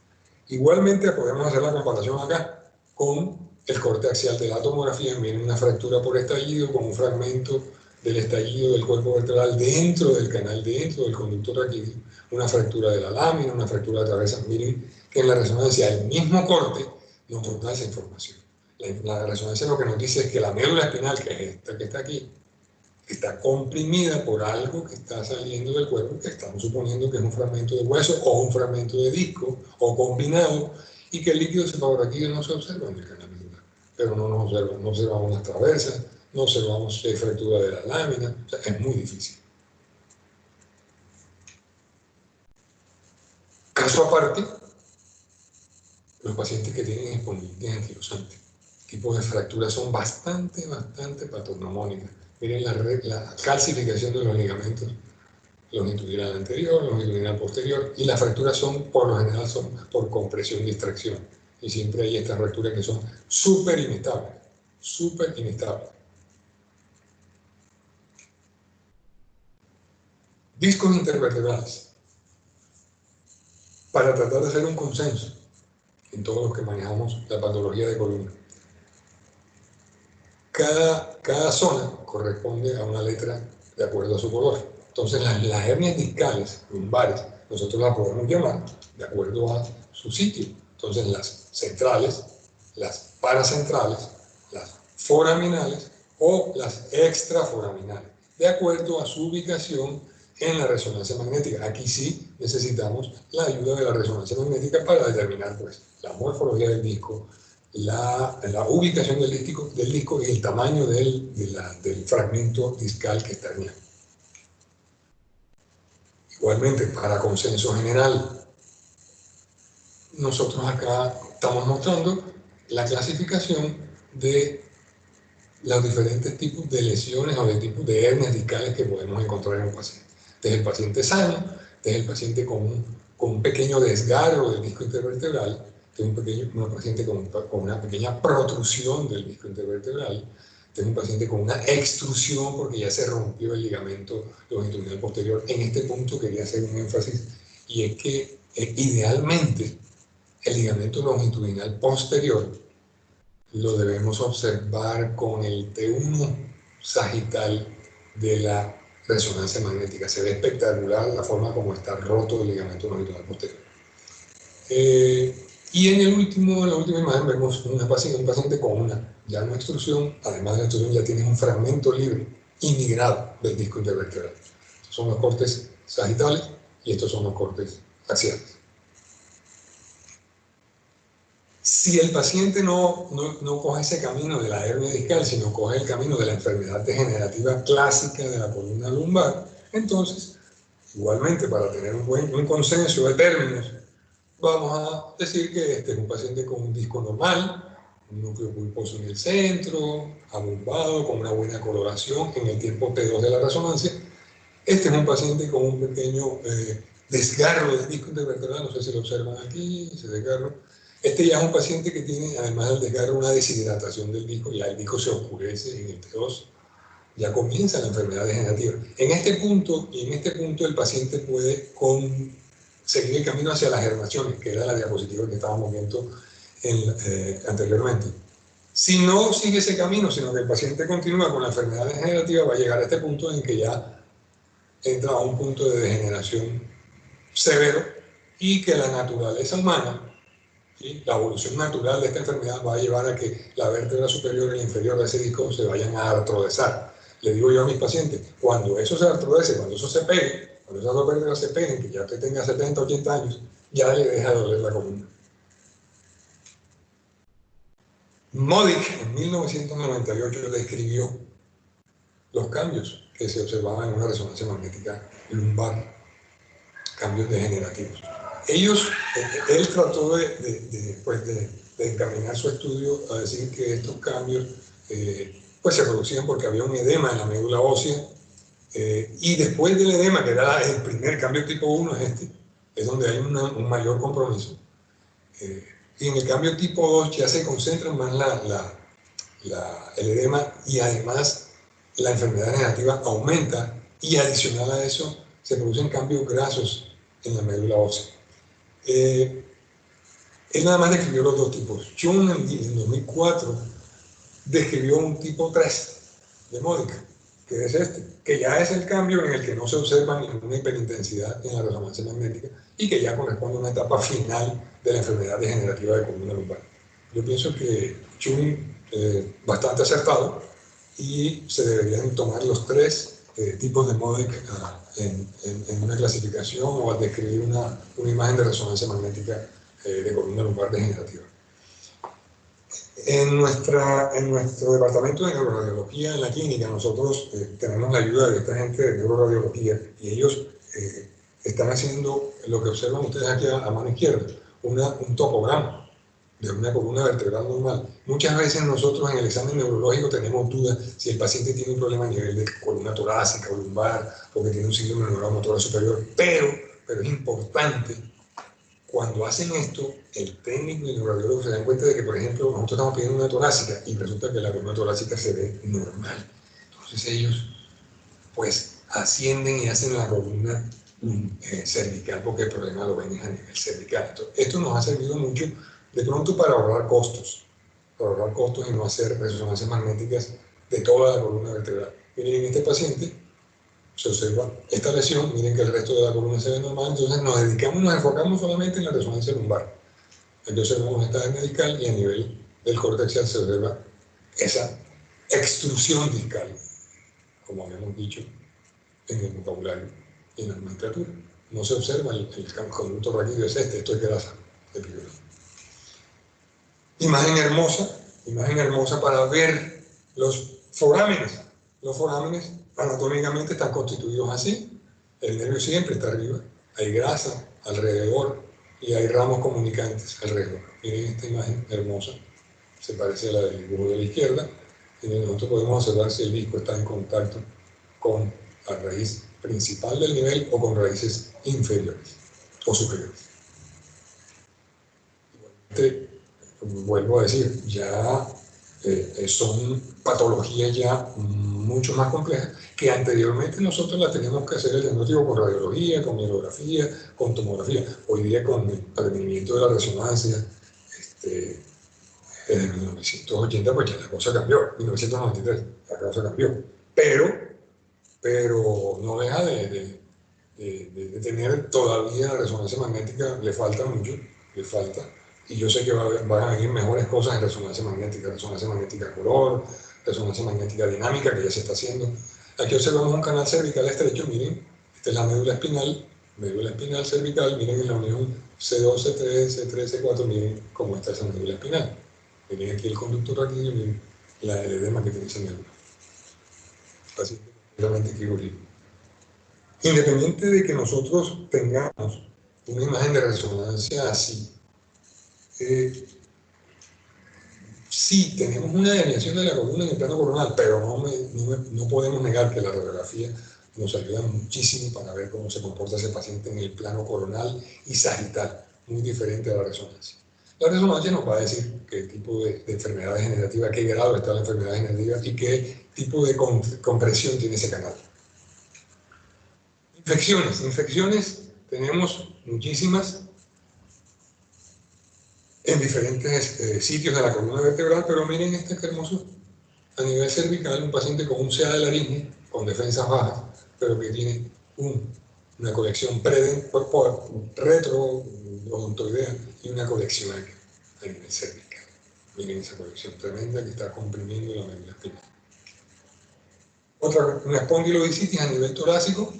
Igualmente podemos hacer la comparación acá con el corte axial de la tomografía. Miren una fractura por estallido con un fragmento del estallido del cuerpo vertebral dentro del canal, dentro del conducto raquídeo, una fractura de la lámina, una fractura de cabeza. Miren que en la resonancia el mismo corte nos da esa información. La resonancia lo que nos dice es que la médula espinal, que es esta que está aquí, está comprimida por algo que está saliendo del cuerpo, que estamos suponiendo que es un fragmento de hueso o un fragmento de disco o combinado, y que el líquido cefalorraquídeo no se observa en el canal medular. Pero no observamos las traversas, no observamos si hay fractura de la lámina, o sea, es muy difícil. Caso aparte, los pacientes que tienen espondilitis anquilosante, tipos de fracturas son bastante patognomónicas. Miren la calcificación de los ligamentos longitudinal anterior, longitudinal posterior, y las fracturas por lo general son por compresión y distracción. Y siempre hay estas fracturas que son súper inestables. Discos intervertebrales. Para tratar de hacer un consenso en todos los que manejamos la patología de columna. Cada zona corresponde a una letra de acuerdo a su color. Entonces las hernias discales, lumbares, nosotros las podemos llamar de acuerdo a su sitio. Entonces las centrales, las paracentrales, las foraminales o las extraforaminales, de acuerdo a su ubicación en la resonancia magnética. Aquí sí necesitamos la ayuda de la resonancia magnética para determinar pues, la morfología del disco, la ubicación del disco y el tamaño del fragmento discal que está herniado. Igualmente, para consenso general, nosotros acá estamos mostrando la clasificación de los diferentes tipos de lesiones o de tipos de hernias discales que podemos encontrar en un paciente. Desde el paciente sano, desde el paciente con un pequeño desgarro del disco intervertebral, un paciente con una pequeña protrusión del disco intervertebral, tengo un paciente con una extrusión porque ya se rompió el ligamento longitudinal posterior. En este punto quería hacer un énfasis, y es que idealmente el ligamento longitudinal posterior lo debemos observar con el T1 sagital de la resonancia magnética. Se ve espectacular la forma como está roto el ligamento longitudinal posterior. Y en la última imagen vemos un paciente con ya una extrusión. Además de la extrusión ya tiene un fragmento libre inmigrado del disco intervertebral. Estos son los cortes sagitales y estos son los cortes axiales. Si el paciente no coge ese camino de la hernia discal, sino coge el camino de la enfermedad degenerativa clásica de la columna lumbar, entonces, igualmente, para tener un consenso de términos, vamos a decir que este es un paciente con un disco normal, un núcleo pulposo en el centro, abombado, con una buena coloración en el tiempo T2 de la resonancia. Este es un paciente con un pequeño desgarro del disco intervertebral, no sé si lo observan aquí, ese desgarro. Este ya es un paciente que tiene, además del desgarro, una deshidratación del disco, ya el disco se oscurece en el T2, ya comienza la enfermedad degenerativa. En este punto el paciente puede seguir el camino hacia las herniaciones, que era la diapositiva que estábamos viendo anteriormente. Si no sigue ese camino, sino que el paciente continúa con la enfermedad degenerativa, va a llegar a este punto en que ya entra a un punto de degeneración severo y que la naturaleza humana, ¿sí?, la evolución natural de esta enfermedad va a llevar a que la vértebra superior y la inferior de ese disco se vayan a artrodesar. Le digo yo a mis pacientes, cuando eso se artrodece, cuando eso se pegue, cuando esas dos vértebras se peguen, que ya usted tenga 70, 80 años, ya le deja de doler la columna. Modic en 1998 describió los cambios que se observaban en una resonancia magnética lumbar, cambios degenerativos. Él trató de encaminar su estudio a decir que estos cambios pues se producían porque había un edema en la médula ósea, y después del edema, que era el primer cambio tipo 1, es donde hay un mayor compromiso. Y en el cambio tipo 2 ya se concentra más el edema, y además la enfermedad degenerativa aumenta, y adicional a eso se producen cambios grasos en la médula ósea. Él nada más describió los dos tipos. Chung en 2004 describió un tipo 3 de Modic, que es que ya es el cambio en el que no se observa ninguna hiperintensidad en la resonancia magnética y que ya corresponde a una etapa final de la enfermedad degenerativa de columna lumbar. Yo pienso que Chung bastante acertado, y se deberían tomar los tres tipos de Modic en una clasificación o al describir una imagen de resonancia magnética de columna lumbar degenerativa. En nuestro departamento de neuroradiología en la clínica, nosotros tenemos la ayuda de esta gente de neuroradiología, y ellos están haciendo lo que observan ustedes aquí a mano izquierda, un topograma de una columna vertebral normal. Muchas veces nosotros en el examen neurológico tenemos dudas si el paciente tiene un problema a nivel de columna torácica o lumbar, porque tiene un síndrome neuromotor superior, pero es importante. Cuando hacen esto, el técnico y el neuroradiólogo se dan cuenta de que, por ejemplo, nosotros estamos pidiendo una torácica y resulta que la columna torácica se ve normal. Entonces ellos, pues, ascienden y hacen la columna cervical, porque el problema lo ven a nivel cervical. Entonces, esto nos ha servido mucho, de pronto, para ahorrar costos y no hacer resonancias magnéticas de toda la columna vertebral. Miren, en este paciente se observa esta lesión, miren que el resto de la columna se ve normal, entonces nos enfocamos solamente en la resonancia lumbar. Aquí observamos esta hernia discal y a nivel del córtex axial se observa esa extrusión discal, como habíamos dicho en el vocabulario y en la nomenclatura. No se observa el conducto raquídeo, esto es grasa epidural. Imagen hermosa para ver los forámenes. Los forámenes anatómicamente están constituidos así. El nervio siempre está arriba, hay grasa alrededor y hay ramos comunicantes alrededor. Miren esta imagen hermosa, se parece a la del dibujo de la izquierda, y nosotros podemos observar si el disco está en contacto con la raíz principal del nivel o con raíces inferiores o superiores. Vuelvo a decir, ya son patologías ya mucho más complejas que anteriormente nosotros las teníamos que hacer el diagnóstico con radiología, con mielografía, con tomografía. Hoy día con el advenimiento de la resonancia, en 1980 pues ya la cosa cambió, 1993 la cosa cambió, pero pero no deja de tener todavía la resonancia magnética, le falta mucho, le falta, y yo sé que van a venir mejores cosas en resonancia magnética color, resonancia magnética dinámica, que ya se está haciendo. Aquí observamos un canal cervical estrecho, miren, esta es la médula espinal cervical, miren en la unión C2, C3, C3, C4, miren cómo está esa médula espinal. Miren aquí el conducto raquídeo, miren el edema que tiene esa médula. Paciente completamente quirúrgico. Independiente de que nosotros tengamos una imagen de resonancia así, sí tenemos una desviación de la columna en el plano coronal, pero no podemos negar que la radiografía nos ayuda muchísimo para ver cómo se comporta ese paciente en el plano coronal y sagital, muy diferente a la resonancia. La resonancia nos va a decir qué tipo de enfermedad degenerativa, qué grado está la enfermedad degenerativa y qué tipo de compresión tiene ese canal. Infecciones tenemos muchísimas en diferentes sitios de la columna vertebral, pero miren este que hermoso. A nivel cervical, un paciente con un CA de laringe, con defensas bajas, pero que tiene una colección retro-odontoidea y una colección a nivel cervical. Miren esa colección tremenda que está comprimiendo la médula espinal. Una espondilodicitis a nivel torácico,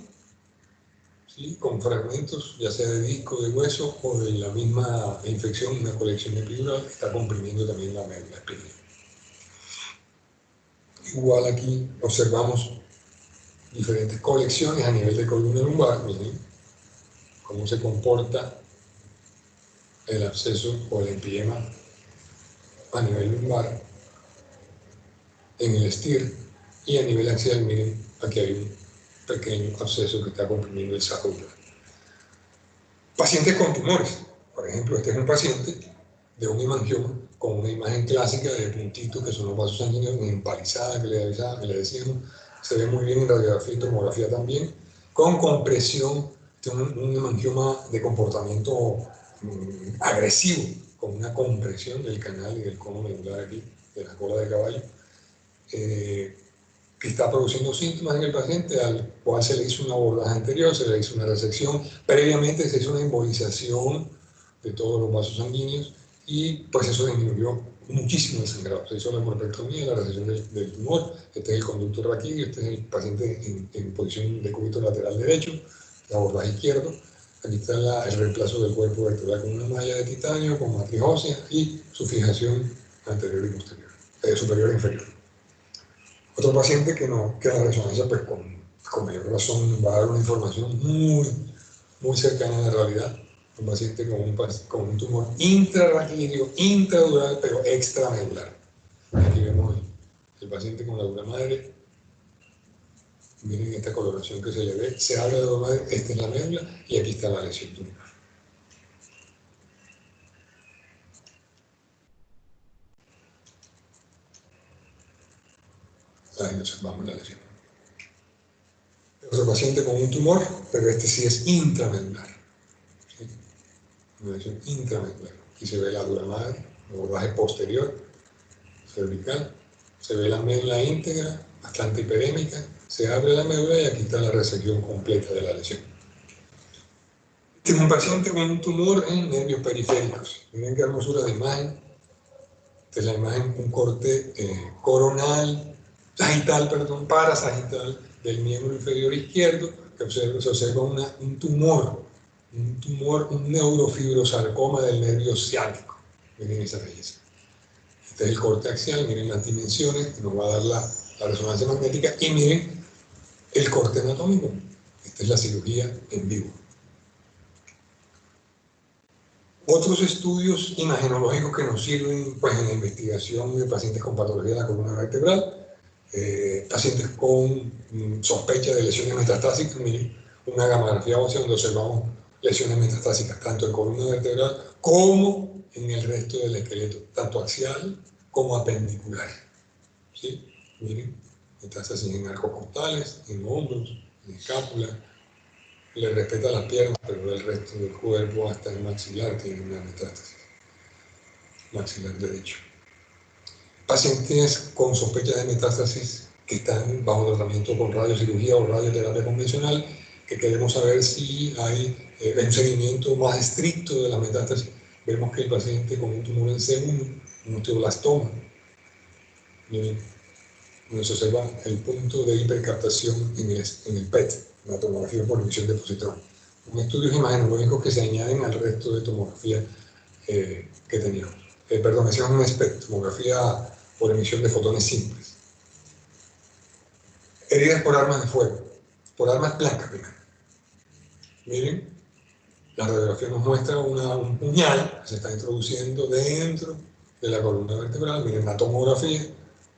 ¿sí? Con fragmentos, ya sea de disco, de hueso o de la misma infección, una colección epidural, está comprimiendo también la médula espinal. Igual aquí observamos diferentes colecciones a nivel de columna lumbar, miren cómo se comporta el absceso o el empiema a nivel lumbar en el STIR, y a nivel axial, miren, aquí hay un pequeño absceso que está comprimiendo el saco. Pacientes con tumores, por ejemplo, este es un paciente de un hemangioma con una imagen clásica de puntitos que son los vasos sanguíneos, una empalizada que le decimos, se ve muy bien en radiografía y tomografía también, con compresión, un hemangioma de comportamiento agresivo, con una compresión del canal y del cono medular aquí, de la cola de caballo, que está produciendo síntomas en el paciente, al cual se le hizo una abordaje anterior, se le hizo una resección, previamente se hizo una embolización de todos los vasos sanguíneos y pues eso disminuyó muchísimo el sangrado. Se hizo la corpectomía, la resección del tumor, este es el conducto raquídeo, este es el paciente en posición de cúbito lateral derecho, el abordaje izquierdo, aquí está el reemplazo del cuerpo vertebral con una malla de titanio, con matriz ósea y su fijación anterior y posterior, superior e inferior. Otro paciente que la resonancia, pues con mayor razón, va a dar una información muy cercana a la realidad. Un paciente con un tumor intrarraquídeo, intradural, pero extramedular. Aquí vemos el paciente con la dura madre. Miren esta coloración que se le ve. Se abre la dura madre, esta es la médula y aquí está la lesión tumoral. Ahí observamos la lesión. Otro paciente con un tumor, pero este sí es intramedular. ¿Sí? Una lesión intramedular. Aquí se ve la dura madre, el abordaje posterior, cervical. Se ve la médula íntegra, bastante hiperémica. Se abre la médula y aquí está la resección completa de la lesión. Este es un paciente con un tumor en nervios periféricos. Miren qué hermosura de imagen. Esta es la imagen, un corte coronal, parasagital del miembro inferior izquierdo, que se observa un tumor, un neurofibrosarcoma del nervio ciático. Miren esa belleza. Este es el corte axial, miren las dimensiones que nos va a dar la resonancia magnética y miren el corte anatómico. Esta es la cirugía en vivo. Otros estudios imagenológicos que nos sirven pues, en la investigación de pacientes con patología de la columna vertebral, pacientes con sospecha de lesiones metastásicas, miren, una gamografía ósea donde observamos lesiones metastásicas tanto en columna vertebral como en el resto del esqueleto, tanto axial como apendicular. ¿Sí? Miren, metástasis en arcos costales, en hombros, en escápula. Le respeta las piernas, pero el resto del cuerpo, hasta el maxilar, tiene una metástasis. Maxilar derecho. Pacientes con sospecha de metástasis que están bajo tratamiento con radiocirugía o radioterapia convencional, que queremos saber si hay un seguimiento más estricto de la metástasis. Vemos que el paciente con un tumor en C1, un osteoblastoma, donde se observa el punto de hipercaptación en el PET, la tomografía por emisión de positrón. Con estudios imagenológicos que se añaden al resto de tomografía que teníamos. Perdón, ese es un SPECT, tomografía por emisión de fotones simples. Heridas por armas de fuego, por armas blancas, primero. Miren, la radiografía nos muestra un puñal que se está introduciendo dentro de la columna vertebral. Miren la tomografía,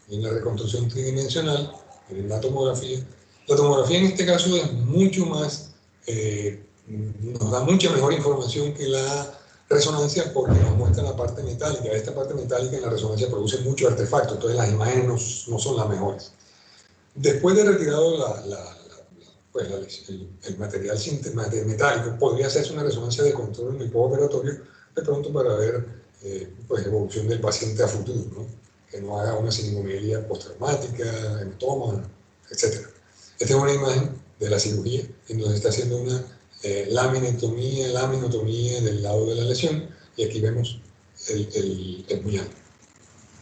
miren la reconstrucción tridimensional, miren la tomografía. La tomografía en este caso es mucho más, nos da mucha mejor información que la resonancia porque nos muestra la parte metálica. Esta parte metálica en la resonancia produce mucho artefacto, entonces las imágenes no son las mejores. Después de retirado el material metálico, podría hacerse una resonancia de control en el postoperatorio de pronto para ver evolución del paciente a futuro, ¿no? Que no haga una sinomelia postraumática, hematoma, etc. Esta es una imagen de la cirugía en donde se está haciendo una laminotomía del lado de la lesión y aquí vemos el puñal.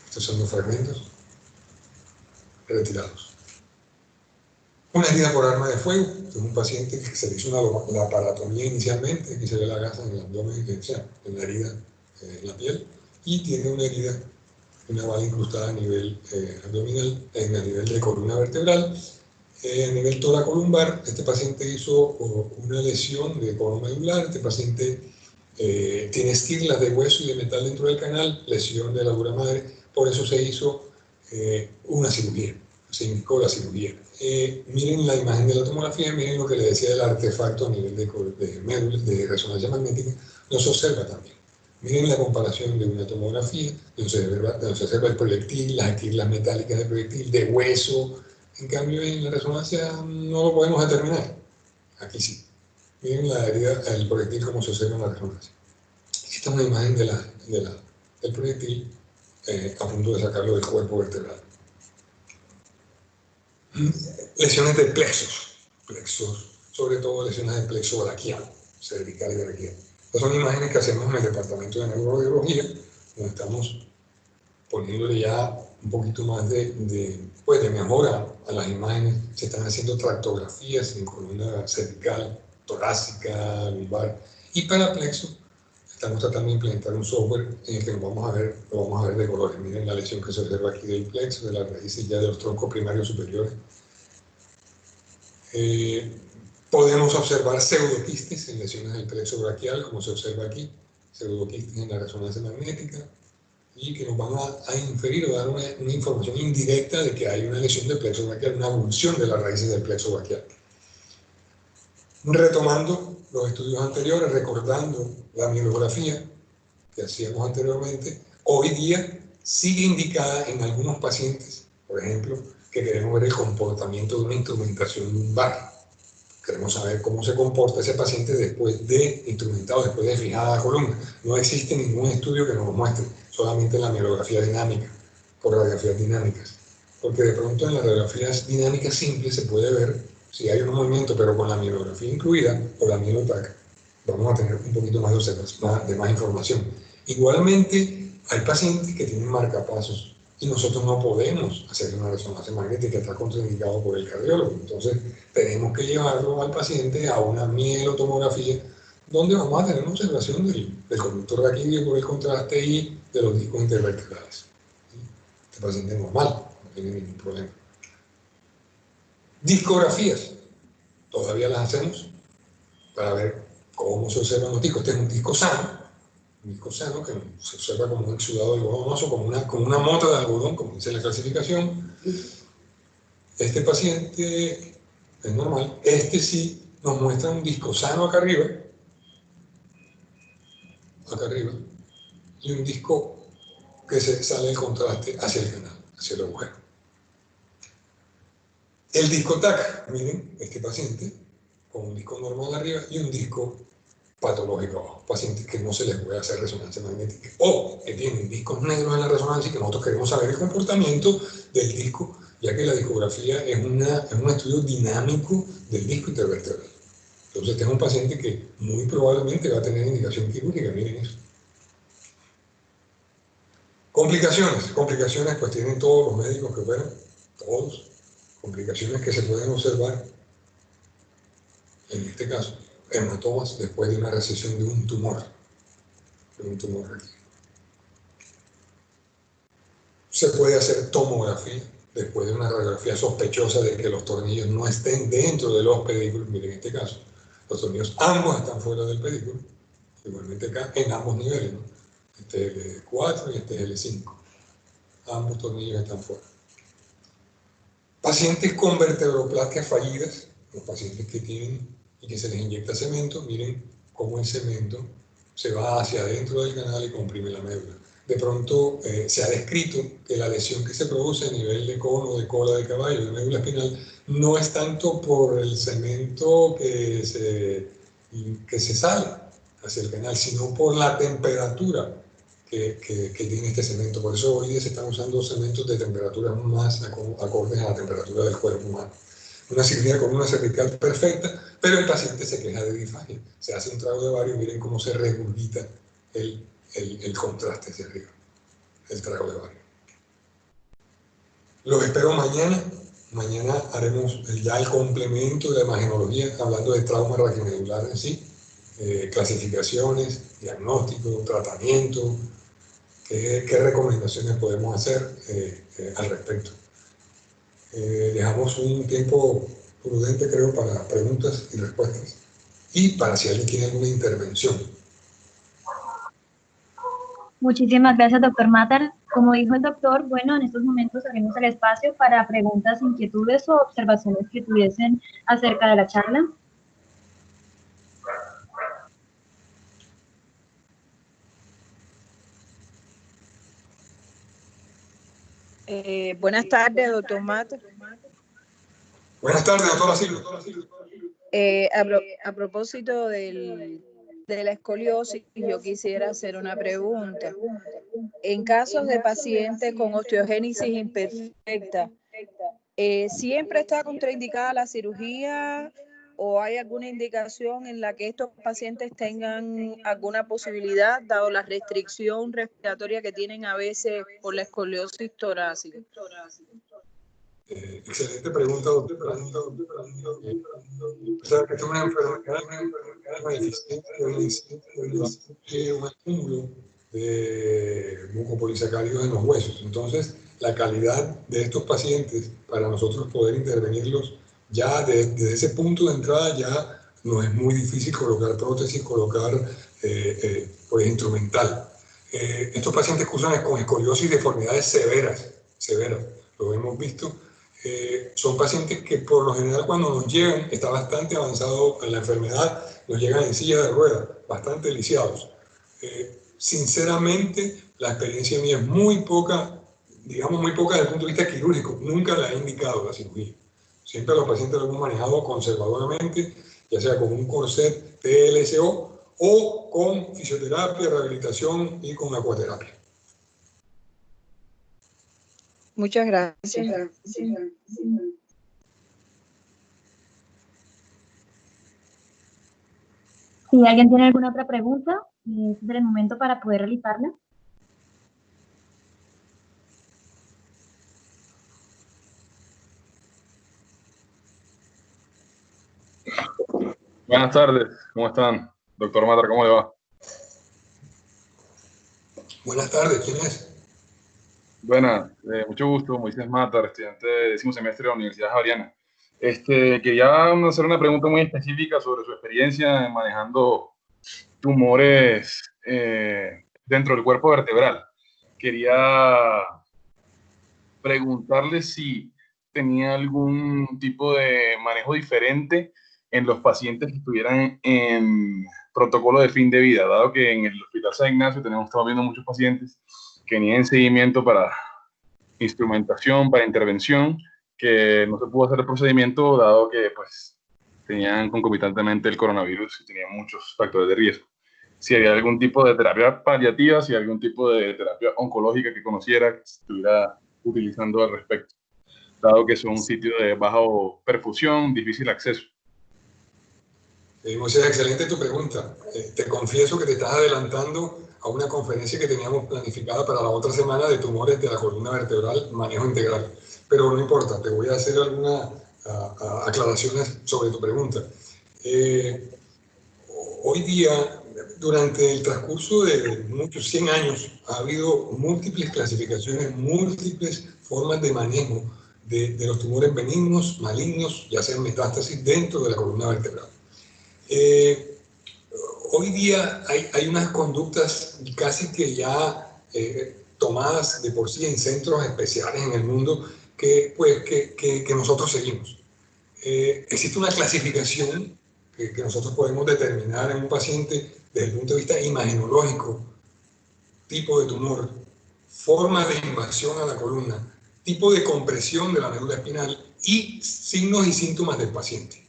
Estos son los fragmentos retirados. Una herida por arma de fuego, es un paciente que se le hizo una laparatomía inicialmente, aquí se ve la gasa en el abdomen, o sea, en la herida en la piel, y tiene una herida, una bala incrustada a nivel abdominal, en el nivel de columna vertebral. A nivel toracolumbar, este paciente hizo una lesión de cono medular, este paciente tiene estirlas de hueso y de metal dentro del canal, lesión de la dura madre, por eso se hizo una cirugía, se indicó la cirugía. Miren la imagen de la tomografía, miren lo que le decía del artefacto a nivel de médula, de resonancia magnética, no se observa también. Miren la comparación de una tomografía, donde se observa el proyectil, las estirlas metálicas del proyectil, de hueso. En cambio, en la resonancia no lo podemos determinar. Aquí sí. Miren la herida, el proyectil como se observa en la resonancia. Esta es una imagen del proyectil a punto de sacarlo del cuerpo vertebral. Lesiones de plexos, sobre todo lesiones de plexo braquial, cervical y braquial. Estas son imágenes que hacemos en el departamento de neuroradiología, donde estamos poniéndole ya un poquito más de mejora a las imágenes. Se están haciendo tractografías en columna cervical, torácica, lumbar, y para plexo estamos tratando de implementar un software en el que lo vamos a ver de colores. Miren la lesión que se observa aquí del plexo, de las raíces ya de los troncos primarios superiores. Podemos observar pseudoquistes en lesiones del plexo braquial, como se observa aquí, pseudoquistes en la resonancia magnética, y que nos van a inferir o dar una información indirecta de que hay una lesión del plexo braquial, una abulsión de las raíces del plexo braquial. Retomando los estudios anteriores, recordando la mielografía que hacíamos anteriormente, hoy día sigue indicada en algunos pacientes, por ejemplo, que queremos ver el comportamiento de una instrumentación lumbar. Queremos saber cómo se comporta ese paciente después de instrumentado, después de fijada la columna. No existe ningún estudio que nos lo muestre, solamente la mielografía dinámica, por radiografías dinámicas. Porque de pronto en las radiografías dinámicas simples se puede ver si hay un movimiento, pero con la mielografía incluida, o la mielotac, vamos a tener un poquito más de más información. Igualmente, hay pacientes que tienen marcapasos y nosotros no podemos hacer una resonancia magnética, está contraindicado por el cardiólogo. Entonces, tenemos que llevarlo al paciente a una mielotomografía, donde vamos a tener una observación del conducto raquídeo por el contraste y de los discos intervertebrales. Este paciente es normal, no tiene ningún problema. Discografías, todavía las hacemos para ver cómo se observan los discos. Este es un disco sano que se observa como un exudado algodonoso, como una mota de algodón, como dice la clasificación. Este paciente es normal. Este sí nos muestra un disco sano acá arriba, y un disco que se sale el contraste hacia el canal, hacia el agujero. El disco TAC, miren, este paciente con un disco normal arriba y un disco patológico abajo, pacientes que no se les puede hacer resonancia magnética o que tienen discos negros en la resonancia y que nosotros queremos saber el comportamiento del disco ya que la discografía es un estudio dinámico del disco intervertebral. Entonces, este es un paciente que muy probablemente va a tener indicación quirúrgica, miren eso. Complicaciones pues tienen todos los médicos que operan, todos. Complicaciones que se pueden observar, en este caso, hematomas después de una resección de un tumor aquí. Se puede hacer tomografía después de una radiografía sospechosa de que los tornillos no estén dentro de los pedículos. Miren, en este caso, los tornillos ambos están fuera del pedículo, igualmente acá en ambos niveles, ¿no? Este es el L4 y este es el L5. Ambos tornillos están fuera. Pacientes con vertebroplastias fallidas, los pacientes que tienen y que se les inyecta cemento, miren cómo el cemento se va hacia adentro del canal y comprime la médula. De pronto se ha descrito que la lesión que se produce a nivel de cono, de cola de caballo, de médula espinal, no es tanto por el cemento que se sale hacia el canal, sino por la temperatura que tiene este cemento. Por eso hoy día se están usando cementos de temperaturas más acordes a la temperatura del cuerpo humano. Una cirugía con una cervical perfecta, pero el paciente se queja de disfagia. Se hace un trago de bario y miren cómo se regurgita el contraste hacia arriba, el trago de bario. Los espero mañana. Mañana haremos ya el complemento de la imagenología, hablando de trauma raquiomedular en sí, clasificaciones, diagnóstico, tratamiento, qué recomendaciones podemos hacer al respecto. Dejamos un tiempo prudente, creo, para preguntas y respuestas y para si alguien tiene alguna intervención. Muchísimas gracias, doctor Matar. Como dijo el doctor, bueno, en estos momentos abrimos el espacio para preguntas, inquietudes o observaciones que tuviesen acerca de la charla. Buenas tardes, doctor Matar. Buenas tardes, doctora Silvia. A propósito de la escoliosis, yo quisiera hacer una pregunta. En casos de pacientes con osteogénesis imperfecta, ¿siempre está contraindicada la cirugía o hay alguna indicación en la que estos pacientes tengan alguna posibilidad, dado la restricción respiratoria que tienen a veces por la escoliosis torácica? Excelente pregunta, doctora. O sea, que es una enfermedad deficiente, un acúmulo de mucopolisacáridos en los huesos. Entonces, la calidad de estos pacientes, para nosotros poder intervenirlos, ya desde ese punto de entrada ya no es muy difícil colocar prótesis, colocar pues, instrumental. Estos pacientes cursan con escoliosis y deformidades severas, lo hemos visto. Son pacientes que por lo general cuando nos llegan, está bastante avanzado en la enfermedad, nos llegan en silla de ruedas, bastante lisiados. Sinceramente, la experiencia mía es muy poca, digamos muy poca desde el punto de vista quirúrgico, nunca la he indicado la cirugía. Siempre a los pacientes los hemos manejado conservadoramente, ya sea con un corset TLSO o con fisioterapia, rehabilitación y con acuaterapia. Muchas gracias. Si alguien tiene alguna otra pregunta, este es el momento para poder realizarla. Buenas tardes, ¿cómo están? Doctor Matar, ¿cómo le va? Buenas tardes, ¿quién es? Buenas, mucho gusto, Moisés Matar, estudiante de 10º semestre de la Universidad Javeriana. Quería hacer una pregunta muy específica sobre su experiencia manejando tumores dentro del cuerpo vertebral. Quería preguntarle si tenía algún tipo de manejo diferente en los pacientes que estuvieran en protocolo de fin de vida, dado que en el Hospital San Ignacio estamos viendo muchos pacientes que tenían seguimiento para instrumentación, para intervención, que no se pudo hacer el procedimiento dado que pues tenían concomitantemente el coronavirus y tenían muchos factores de riesgo. Si había algún tipo de terapia paliativa, si había algún tipo de terapia oncológica que conociera, que estuviera utilizando al respecto. dado que son un sitio de baja perfusión, difícil acceso. Moisés, excelente tu pregunta. Te confieso que te estás adelantando a una conferencia que teníamos planificada para la otra semana de tumores de la columna vertebral, manejo integral. Pero no importa, te voy a hacer algunas aclaraciones sobre tu pregunta. Hoy día, durante el transcurso de muchos 100 años, ha habido múltiples clasificaciones, múltiples formas de manejo de los tumores benignos, malignos, ya sean metástasis dentro de la columna vertebral. Hoy día hay unas conductas casi que ya tomadas de por sí en centros especiales en el mundo que nosotros seguimos. Existe una clasificación que nosotros podemos determinar en un paciente desde el punto de vista imagenológico: tipo de tumor, forma de invasión a la columna, tipo de compresión de la médula espinal y signos y síntomas del paciente.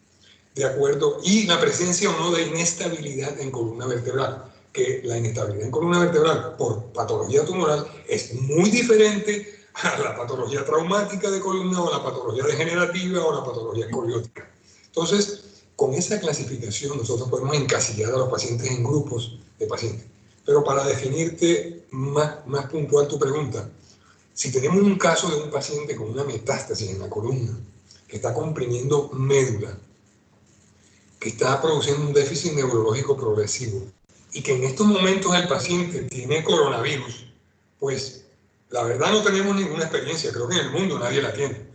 De acuerdo, y la presencia o no de inestabilidad en columna vertebral, que la inestabilidad en columna vertebral por patología tumoral es muy diferente a la patología traumática de columna o la patología degenerativa o la patología escoliótica. Entonces, con esa clasificación nosotros podemos encasillar a los pacientes en grupos de pacientes. Pero para definirte más puntual tu pregunta, si tenemos un caso de un paciente con una metástasis en la columna que está comprimiendo médula, que está produciendo un déficit neurológico progresivo y que en estos momentos el paciente tiene coronavirus, pues la verdad no tenemos ninguna experiencia, creo que en el mundo nadie la tiene.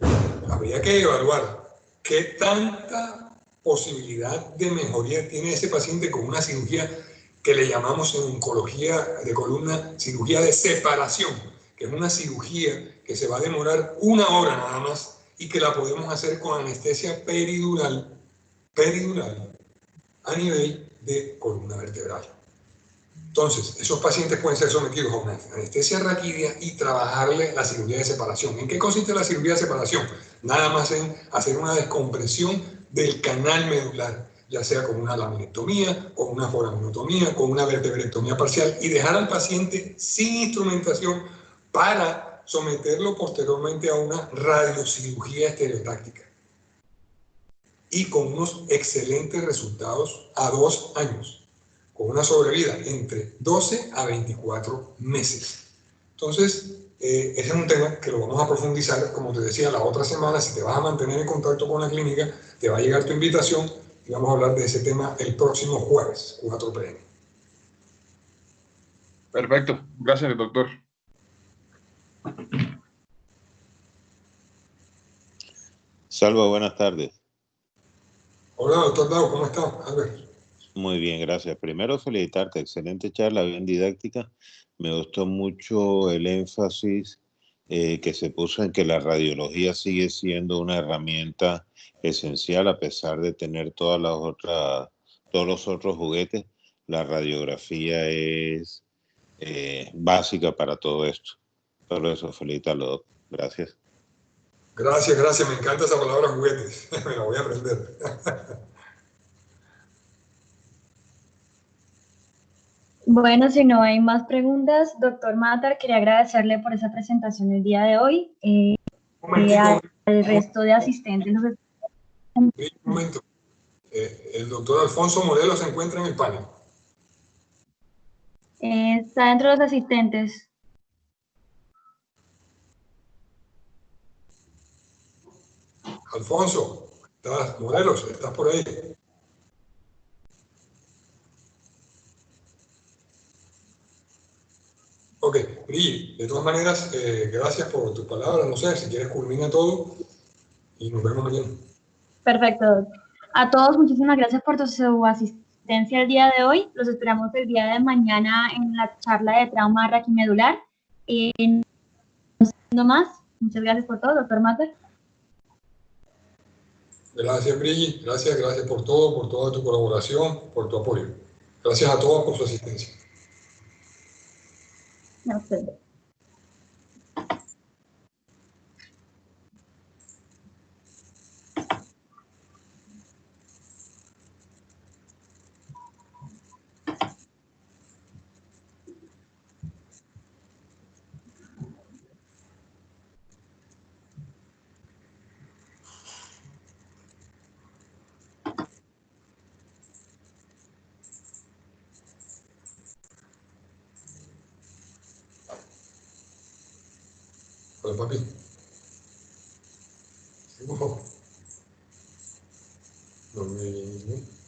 Habría que evaluar qué tanta posibilidad de mejoría tiene ese paciente con una cirugía que le llamamos en oncología de columna cirugía de separación, que es una cirugía que se va a demorar 1 hora nada más y que la podemos hacer con anestesia peridural a nivel de columna vertebral. Entonces, esos pacientes pueden ser sometidos a una anestesia raquídea y trabajarle la cirugía de separación. ¿En qué consiste la cirugía de separación? Nada más en hacer una descompresión del canal medular, ya sea con una laminectomía, con una foraminotomía, con una vertebrectomía parcial, y dejar al paciente sin instrumentación para someterlo posteriormente a una radiocirugía estereotáctica. Y con unos excelentes resultados a 2 años, con una sobrevida entre 12 a 24 meses. Entonces, ese es un tema que lo vamos a profundizar, como te decía, la otra semana. Si te vas a mantener en contacto con la clínica, te va a llegar tu invitación y vamos a hablar de ese tema el próximo jueves, 4 p.m. Perfecto, gracias, doctor. Salva, buenas tardes. Hola, doctor Dao, ¿cómo está? Albert. Muy bien, gracias. Primero, felicitarte, excelente charla, bien didáctica. Me gustó mucho el énfasis que se puso en que la radiología sigue siendo una herramienta esencial a pesar de tener todos los otros juguetes. La radiografía es básica para todo esto. Por eso, felicitarlo, doc. Gracias. Gracias, me encanta esa palabra juguetes, me la voy a aprender. Bueno, si no hay más preguntas, doctor Matar, quería agradecerle por esa presentación el día de hoy. Al resto de asistentes. Un momento. El doctor Alfonso Morelos se encuentra en el panel. Está dentro de los asistentes. Alfonso, Morelos, ¿estás por ahí? Ok, Bri, de todas maneras, gracias por tus palabras. No sé, si quieres culmina todo y nos vemos mañana. Perfecto. A todos, muchísimas gracias por su asistencia el día de hoy. Los esperamos el día de mañana en la charla de trauma raquimedular. No más. Muchas gracias por todo, doctor Mater. Gracias, Bri. Gracias por todo, por toda tu colaboración, por tu apoyo. Gracias a todos por su asistencia. A usted. Hola, papi. Lo mismo.